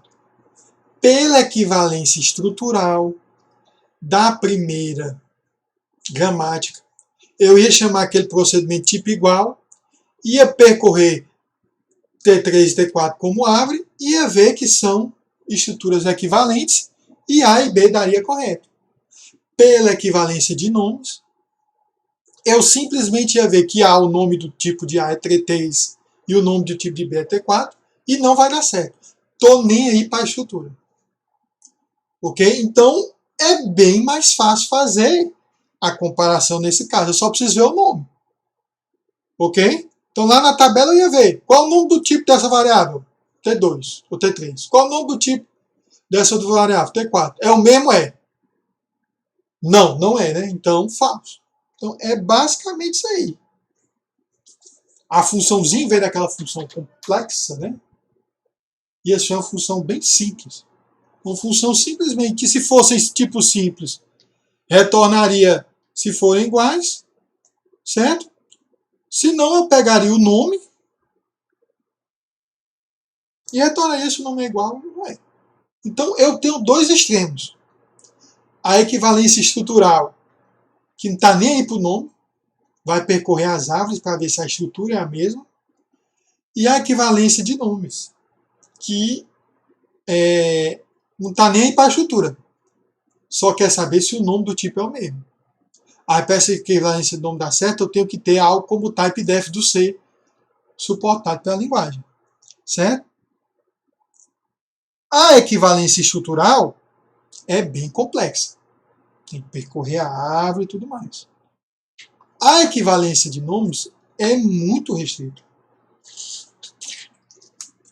Pela equivalência estrutural da primeira gramática, eu ia chamar aquele procedimento tipo igual, ia percorrer T3 e T4 como árvore, ia ver que são estruturas equivalentes e A e B daria correto. Pela equivalência de nomes, eu simplesmente ia ver que A, o nome do tipo de A é T3 e o nome do tipo de B é T4 e não vai dar certo. Tô nem aí para a estrutura. Ok? Então, é bem mais fácil fazer a comparação nesse caso. Eu só preciso ver o nome. Ok? Então, lá na tabela eu ia ver qual o nome do tipo dessa variável. T2 ou T3. Qual o nome do tipo dessa outra variável? T4. É o mesmo? É. Não, não é, né? Então, falso. Então, é basicamente isso aí. A funçãozinha, em vez daquela função complexa, né? Ia ser uma função bem simples. Uma função simplesmente que, se fosse esse tipo simples, retornaria se forem iguais, certo? Se não, eu pegaria o nome e retornaria se o nome é igual ou não é. Então, eu tenho dois extremos. A equivalência estrutural, que não está nem aí para o nome, vai percorrer as árvores para ver se a estrutura é a mesma, e a equivalência de nomes, que não está nem aí para a estrutura, só quer saber se o nome do tipo é o mesmo. Aí, para essa equivalência de nome dar certo, eu tenho que ter algo como o typedef do C, suportado pela linguagem. Certo? A equivalência estrutural é bem complexa. Tem que percorrer a árvore e tudo mais. A equivalência de nomes é muito restrita.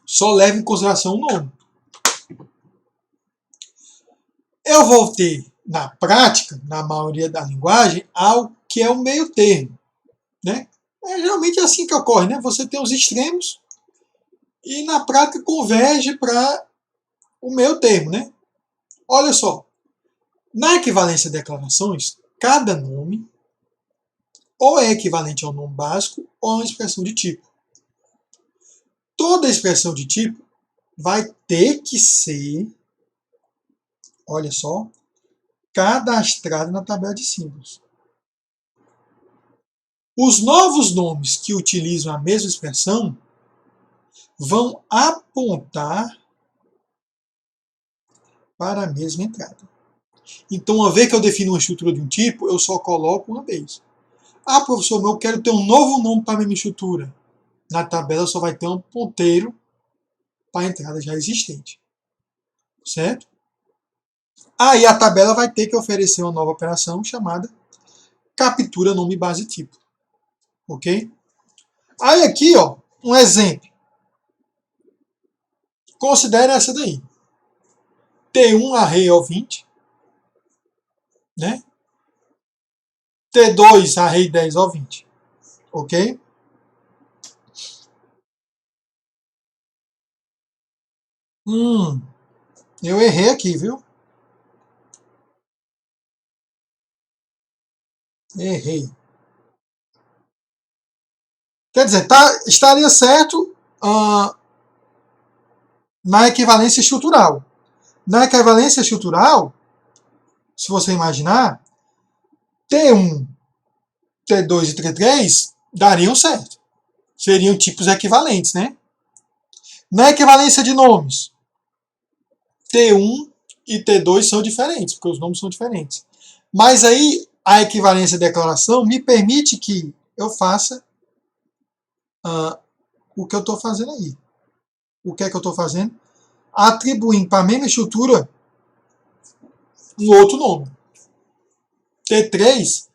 Só leva em consideração o nome. Eu vou ter, na prática, na maioria da linguagem, algo que é o meio termo, né? Geralmente é assim que ocorre, né? Você tem os extremos e na prática converge para o meio termo, né? Olha só, na equivalência de declarações, cada nome ou é equivalente ao nome básico ou a uma expressão de tipo. Toda expressão de tipo vai ter que ser, olha só, cadastrada na tabela de símbolos. Os novos nomes que utilizam a mesma expressão vão apontar para a mesma entrada. Então, uma vez que eu defino uma estrutura de um tipo, eu só coloco uma vez. Ah, professor, eu quero ter um novo nome para a mesma estrutura. Na tabela só vai ter um ponteiro para a entrada já existente. Certo? Aí a tabela vai ter que oferecer uma nova operação chamada captura nome base tipo. Ok? Aí aqui, ó, um exemplo. Considere essa daí. T1 array ao 20, né? T2 array 10 ao 20. Ok? Eu errei aqui, viu? Errei. Quer dizer, estaria certo na equivalência estrutural. Na equivalência estrutural, se você imaginar, T1, T2 e T3 dariam certo. Seriam tipos equivalentes, né? Na equivalência de nomes, T1 e T2 são diferentes, porque os nomes são diferentes. Mas aí, a equivalência de declaração me permite que eu faça o que eu estou fazendo aí. O que é que eu estou fazendo? Atribuindo para a mesma estrutura um outro nome. T3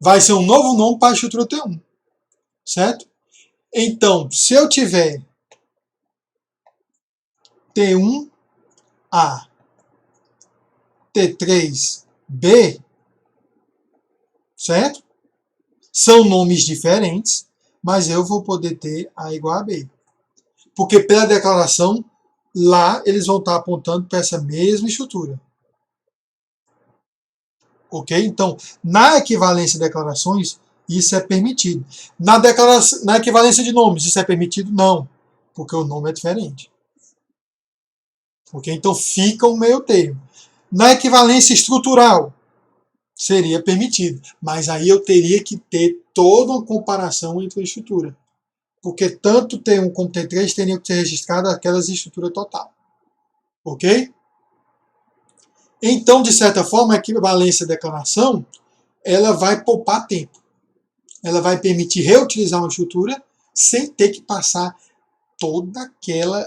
vai ser um novo nome para a estrutura T1. Certo? Então, se eu tiver T1A, T3B, certo? São nomes diferentes, mas eu vou poder ter A igual a B. Porque pela declaração, lá eles vão estar apontando para essa mesma estrutura. Ok? Então, na equivalência de declarações, isso é permitido. Na equivalência de nomes, isso é permitido? Não, porque o nome é diferente. Ok? Então, fica um meio termo. Na equivalência estrutural, seria permitido, mas aí eu teria que ter toda uma comparação entre a estrutura. Porque tanto T1 como T3 teriam que ser registradas aquelas estruturas total. Ok? Então, de certa forma, a equivalência de declaração, ela vai poupar tempo. Ela vai permitir reutilizar uma estrutura sem ter que passar toda aquela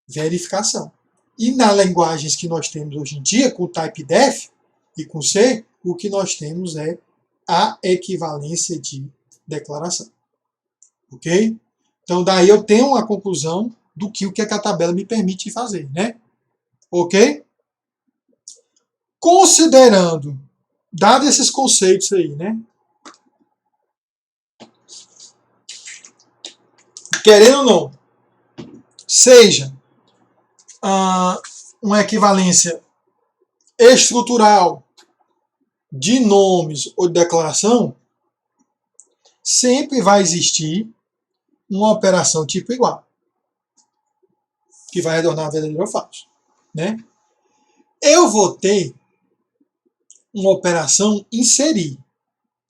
verificação. E nas linguagens que nós temos hoje em dia, com o TypeDef e com C, o que nós temos é a equivalência de declaração. Ok? Então, daí eu tenho uma conclusão do que o que a tabela me permite fazer, né? Ok? Considerando, dados esses conceitos aí, né? Querendo ou não, seja uma equivalência estrutural de nomes ou de declaração, sempre vai existir uma operação tipo igual, que vai retornar verdadeiro ou falso. Né? Eu vou ter uma operação inserir,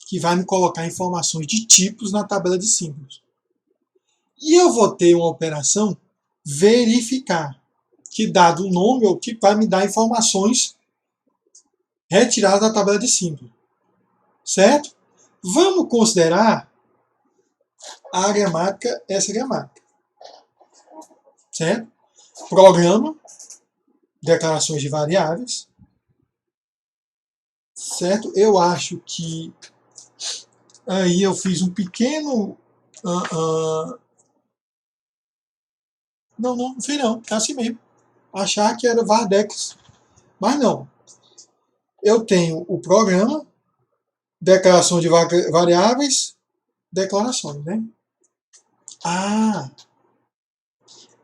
que vai me colocar informações de tipos na tabela de símbolos. E eu vou ter uma operação verificar, que dado o nome ou tipo, vai me dar informações retiradas da tabela de símbolos. Certo? Vamos considerar a gramática, essa gramática. Certo? Programa, declarações de variáveis. Certo? Eu acho que aí eu fiz um pequeno Não fiz não, é assim mesmo. Achar que era Vardex, mas não. Eu tenho o programa, declaração de variáveis, declarações, né? Ah,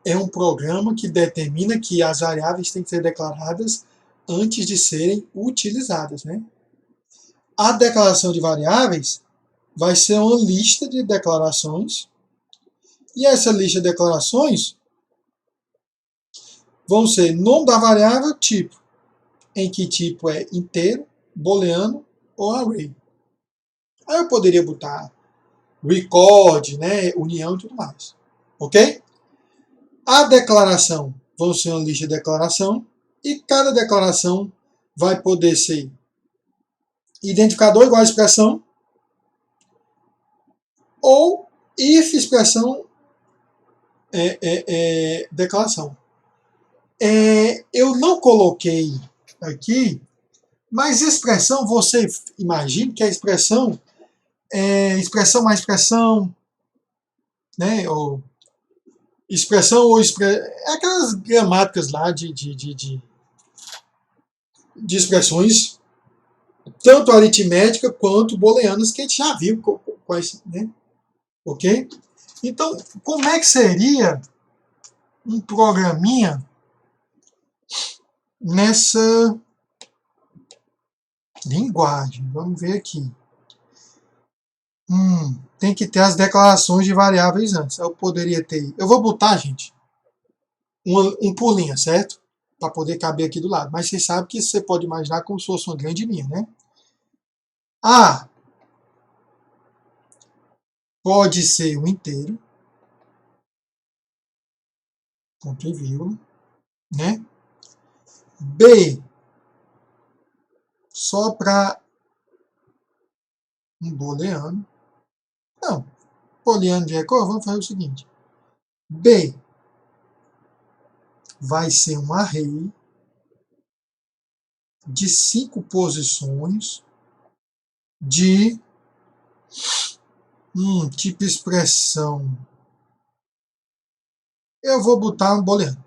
é um programa que determina que as variáveis têm que ser declaradas antes de serem utilizadas, né? A declaração de variáveis vai ser uma lista de declarações, e essa lista de declarações vão ser nome da variável, tipo, em que tipo é inteiro, booleano ou array. Aí eu poderia botar record, né, união e tudo mais. Ok? A declaração vão ser uma lista de declaração, e cada declaração vai poder ser identificador igual a expressão, ou if expressão declaração. Eu não coloquei aqui, mas expressão, você imagina que a expressão é expressão mais expressão, né? Ou expressão ou aquelas gramáticas lá de expressões, tanto aritmética quanto booleanas, que a gente já viu quais, né? Ok? Então, como é que seria um programinha nessa linguagem? Vamos ver aqui. Tem que ter as declarações de variáveis antes. Eu poderia ter. Eu vou botar, gente, um por linha, certo? Para poder caber aqui do lado. Mas vocês sabem que você pode imaginar como se fosse uma grande linha, né? A pode ser um inteiro, ponto e vírgula, né? B só para um booleano. Não, booleano de recorte, vamos fazer o seguinte. B vai ser um array de 5 posições de tipo expressão. Eu vou botar um booleano.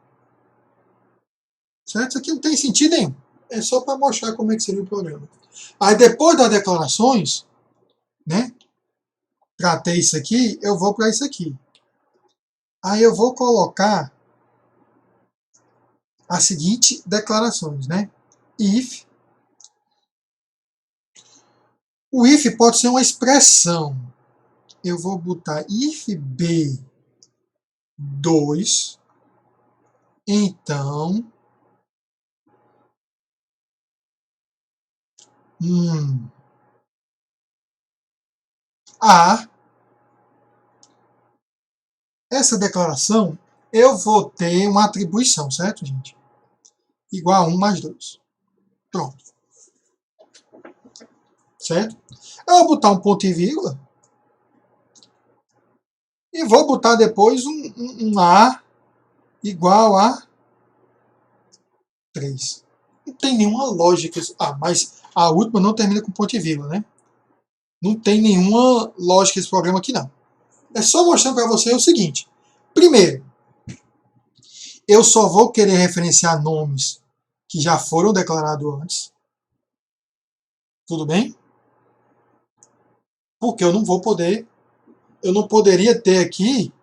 Certo? Isso aqui não tem sentido nenhum. É só para mostrar como é que seria o programa. Aí depois das declarações, né? Para ter isso aqui, eu vou para isso aqui. Aí eu vou colocar as seguintes declarações, né? If. O if pode ser uma expressão. Eu vou botar if B2, então A. Essa declaração, eu vou ter uma atribuição, certo, gente? Igual a 1 mais 2. Pronto. Certo? Eu vou botar um ponto e vírgula. E vou botar depois um A igual a 3. Não tem nenhuma lógica. Mas a última não termina com ponto e vírgula, né? Não tem nenhuma lógica esse programa aqui, não. É só mostrando para você o seguinte. Primeiro, eu só vou querer referenciar nomes que já foram declarados antes. Tudo bem? Porque eu não poderia ter aqui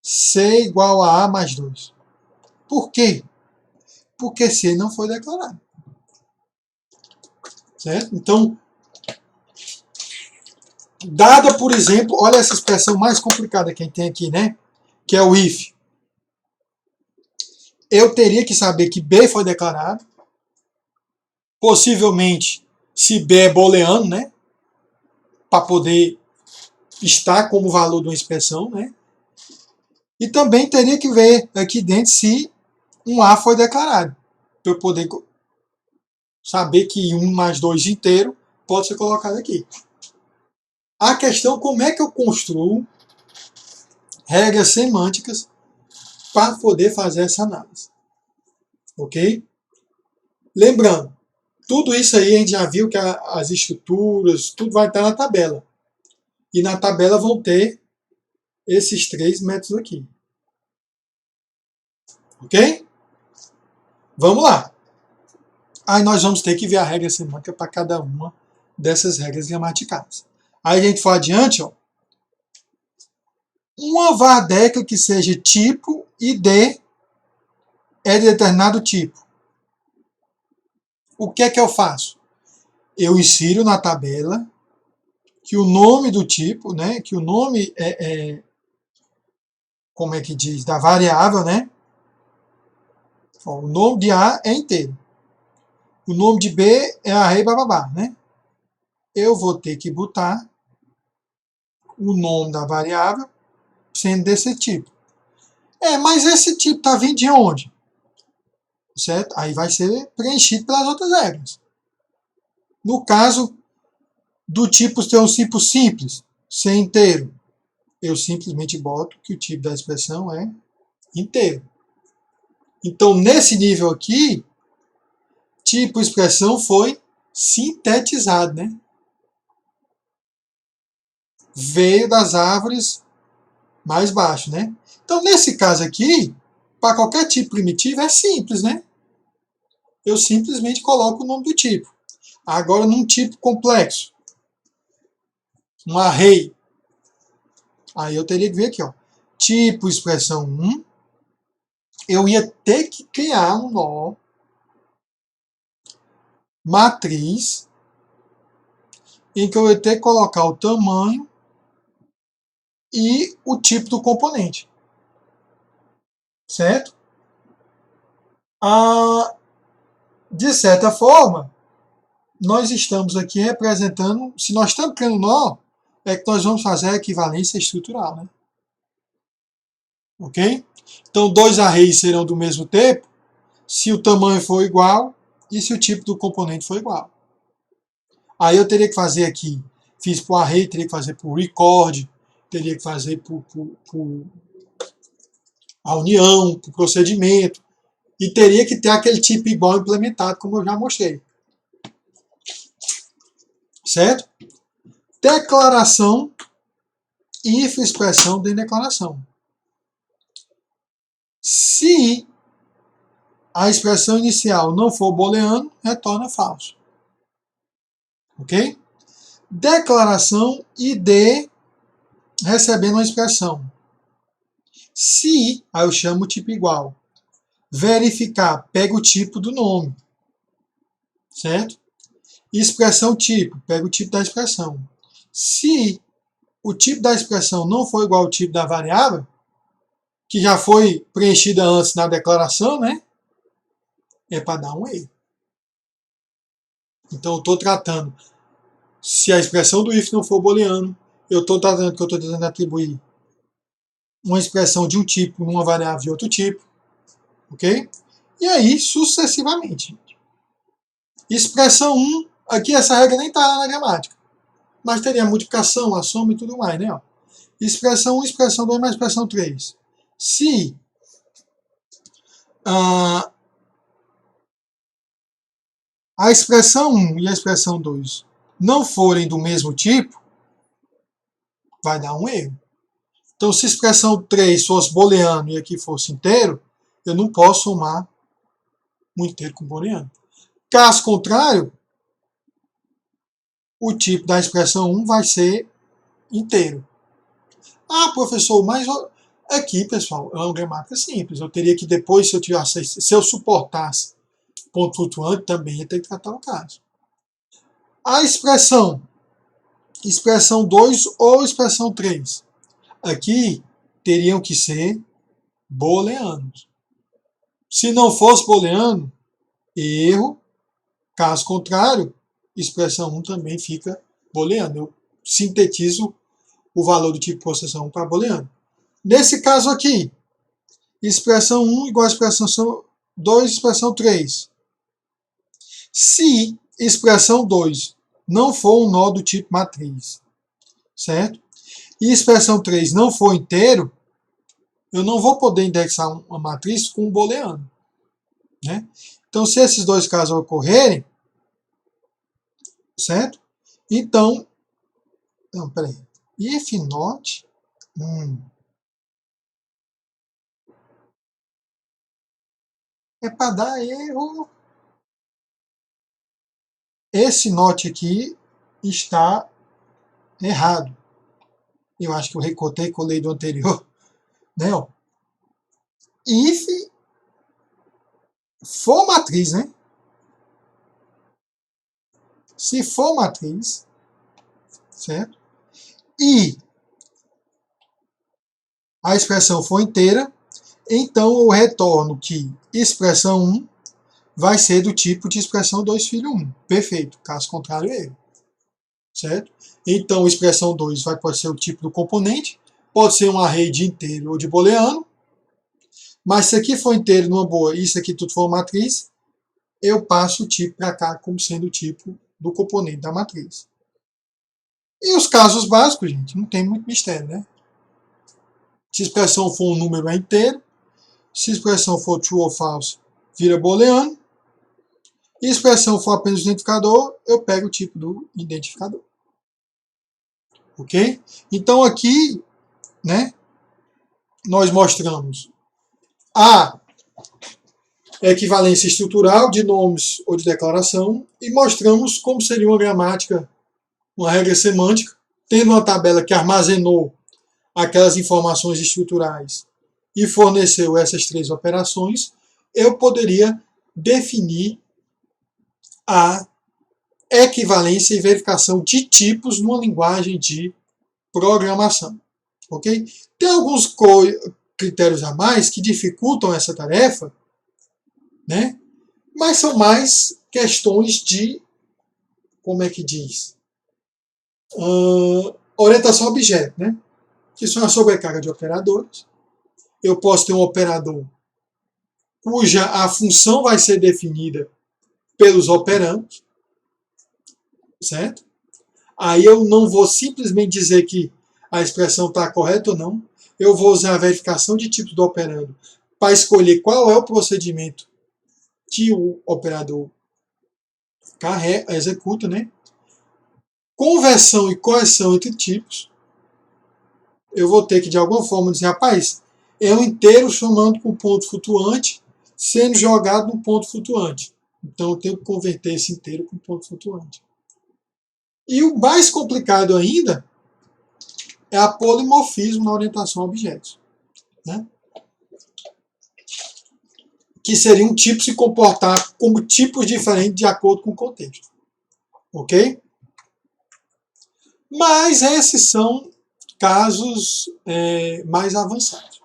C igual a A mais 2. Por quê? Porque C não foi declarado. Certo? Então, dada, por exemplo, olha essa expressão mais complicada que a gente tem aqui, né? Que é o if. Eu teria que saber que B foi declarado. Possivelmente, se B é booleano, né? Para poder estar como valor de uma expressão, né? E também teria que ver aqui dentro se um A foi declarado. Para eu poder saber que 1 mais 2 inteiro pode ser colocado aqui. A questão é como é que eu construo regras semânticas para poder fazer essa análise. Ok? Lembrando, tudo isso aí a gente já viu que as estruturas, tudo vai estar na tabela. E na tabela vão ter esses 3 métodos aqui. Ok? Vamos lá. Aí nós vamos ter que ver a regra semântica para cada uma dessas regras gramaticais. Aí a gente for adiante, ó. Uma vardeca que seja tipo ID é de determinado tipo. O que é que eu faço? Eu insiro na tabela que o nome do tipo, né, que o nome como é que diz, da variável, né? Ó, o nome de A é inteiro. O nome de B é array bababá, né? Eu vou ter que botar o nome da variável sendo desse tipo. Mas esse tipo está vindo de onde? Certo? Aí vai ser preenchido pelas outras regras. No caso do tipo ter um tipo simples, ser inteiro, eu simplesmente boto que o tipo da expressão é inteiro. Então, nesse nível aqui, tipo expressão foi sintetizado, né? Veio das árvores mais baixo, né? Então, nesse caso aqui, para qualquer tipo primitivo é simples, né? Eu simplesmente coloco o nome do tipo. Agora, num tipo complexo, um array, aí eu teria que ver aqui, ó, tipo expressão 1, eu ia ter que criar um nó matriz em que eu ia ter que colocar o tamanho e o tipo do componente, certo? De certa forma, nós estamos aqui representando, se nós estamos criando nó, é que nós vamos fazer a equivalência estrutural, né? Ok? Então, 2 arrays serão do mesmo tempo se o tamanho for igual e se o tipo do componente for igual. Aí eu teria que fazer aqui, fiz para o array, teria que fazer para o record, teria que fazer por a união, para o procedimento, e teria que ter aquele tipo igual implementado, como eu já mostrei. Certo? Declaração e if expressão de declaração. Se a expressão inicial não for booleano, retorna falso. Ok? Declaração ID recebendo uma expressão. Se, aí eu chamo o tipo igual. Verificar, pega o tipo do nome. Certo? Expressão tipo, pega o tipo da expressão. Se o tipo da expressão não for igual ao tipo da variável, que já foi preenchida antes na declaração, né? É para dar um erro. Então eu estou tratando, se a expressão do if não for booleano, eu estou tratando que eu estou tentando atribuir uma expressão de um tipo numa variável de outro tipo, ok? E aí, sucessivamente. Expressão 1, aqui essa regra nem está na gramática, mas teria a multiplicação, a soma e tudo mais, né? Ó. Expressão 1, expressão 2 mais expressão 3. Se a expressão 1 e a expressão 2 não forem do mesmo tipo, vai dar um erro. Então, se a expressão 3 fosse booleano e aqui fosse inteiro, eu não posso somar um inteiro com booleano. Caso contrário, o tipo da expressão 1 vai ser inteiro. Ah, professor, mas aqui, pessoal, é uma gramática simples. Eu teria que depois, se eu suportasse ponto flutuante, também ia ter que tratar o caso. A expressão 2 ou expressão 3, aqui teriam que ser booleanos. Se não fosse booleano, erro. Caso contrário, expressão 1 também fica booleano. Eu sintetizo o valor do tipo possessão 1 para booleano. Nesse caso aqui, expressão 1 igual a expressão 2, expressão 3. Se expressão 2 não for um nó do tipo matriz, certo? E expressão 3 não for inteiro, eu não vou poder indexar uma matriz com um booleano. Né? Então, se esses dois casos ocorrerem, certo? Então, não, peraí. if not, é para dar erro. Esse not aqui está errado. Eu acho que eu recortei e colei do anterior. Né, ó. If for matriz, né? Se for matriz, certo? E a expressão for inteira, então eu retorno que expressão 1 vai ser do tipo de expressão 2 filho 1. Perfeito. Caso contrário, é erro. Certo? Então, expressão 2 pode ser o tipo do componente, pode ser um array de inteiro ou de booleano, mas se aqui for inteiro numa boa e isso aqui tudo for matriz, eu passo o tipo para cá como sendo o tipo do componente da matriz. E os casos básicos, gente, não tem muito mistério, né? Se a expressão for um número é inteiro, se a expressão for true ou false, vira booleano, e a expressão for apenas identificador, eu pego o tipo do identificador. Ok? Então aqui, né, nós mostramos a equivalência estrutural de nomes ou de declaração e mostramos como seria uma gramática, uma regra semântica, tendo uma tabela que armazenou aquelas informações estruturais e forneceu essas três operações, eu poderia definir a equivalência e verificação de tipos numa linguagem de programação. Ok? Tem alguns critérios a mais que dificultam essa tarefa, né? Mas são mais questões de, como é que diz? Orientação a objeto, né? Que são a sobrecarga de operadores. Eu posso ter um operador cuja a função vai ser definida pelos operandos, certo? Aí eu não vou simplesmente dizer que a expressão está correta ou não. Eu vou usar a verificação de tipo do operando para escolher qual é o procedimento que o operador executa, né? Conversão e correção entre tipos. Eu vou ter que, de alguma forma, dizer, rapaz, é um inteiro somando com ponto flutuante, sendo jogado no ponto flutuante. Então eu tenho que converter esse inteiro com ponto flutuante. E o mais complicado ainda é a polimorfismo na orientação a objetos, né? Que seria um tipo se comportar como tipos diferentes de acordo com o contexto. Ok? Mas esses são casos mais avançados.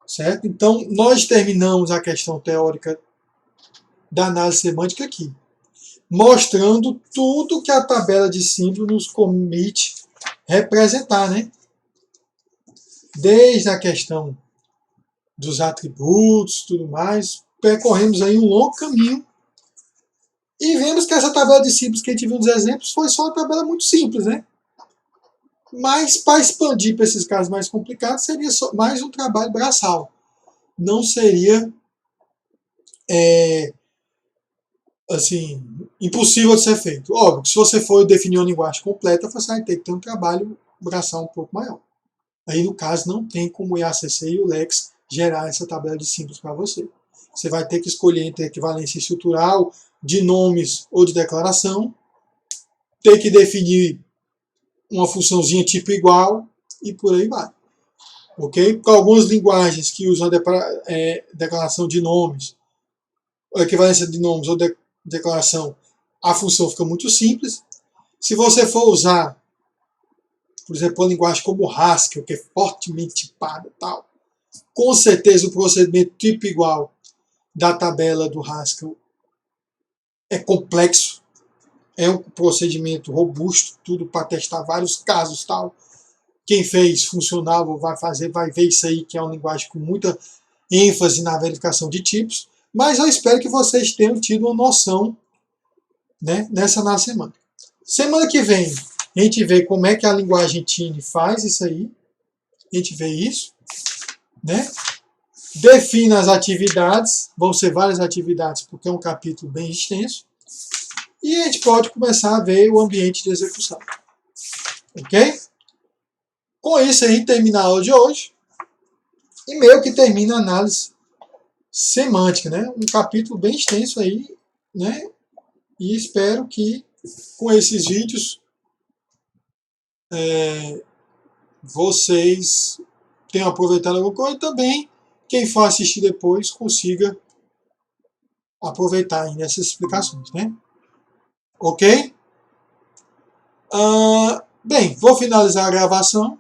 Certo? Então, nós terminamos a questão teórica da análise semântica aqui, mostrando tudo que a tabela de símbolos nos permite representar, né? Desde a questão dos atributos, tudo mais, percorremos aí um longo caminho e vemos que essa tabela de símbolos que a gente viu nos exemplos foi só uma tabela muito simples, né? Mas para expandir para esses casos mais complicados seria só mais um trabalho braçal. Não seria assim, impossível de ser feito. Óbvio, se você for definir uma linguagem completa, você vai ter que ter um trabalho braçal um pouco maior. Aí, no caso, não tem como o IACC e o LEX gerar essa tabela de símbolos para você. Você vai ter que escolher entre equivalência estrutural, de nomes ou de declaração, ter que definir uma funçãozinha tipo igual e por aí vai. Ok? Para algumas linguagens que usam a declaração de nomes, ou equivalência de nomes ou declaração, a função fica muito simples. Se você for usar, por exemplo, uma linguagem como Haskell, que é fortemente tipada, tal, com certeza o procedimento tipo igual da tabela do Haskell é complexo, é um procedimento robusto, tudo para testar vários casos, tal. Quem fez funcional vai ver isso aí, que é uma linguagem com muita ênfase na verificação de tipos, mas eu espero que vocês tenham tido uma noção, né, nessa análise semântica. Semana que vem, a gente vê como é que a linguagem Tine faz isso aí, a gente vê isso, né? Defina as atividades, vão ser várias atividades, porque é um capítulo bem extenso, e a gente pode começar a ver o ambiente de execução. Ok? Com isso aí termina a aula de hoje. E meio que termina a análise semântica, né? Um capítulo bem extenso aí, né? E espero que com esses vídeos vocês tenham aproveitado alguma coisa e também quem for assistir depois consiga aproveitar aí nessas explicações, né? Ok? Bem, vou finalizar a gravação.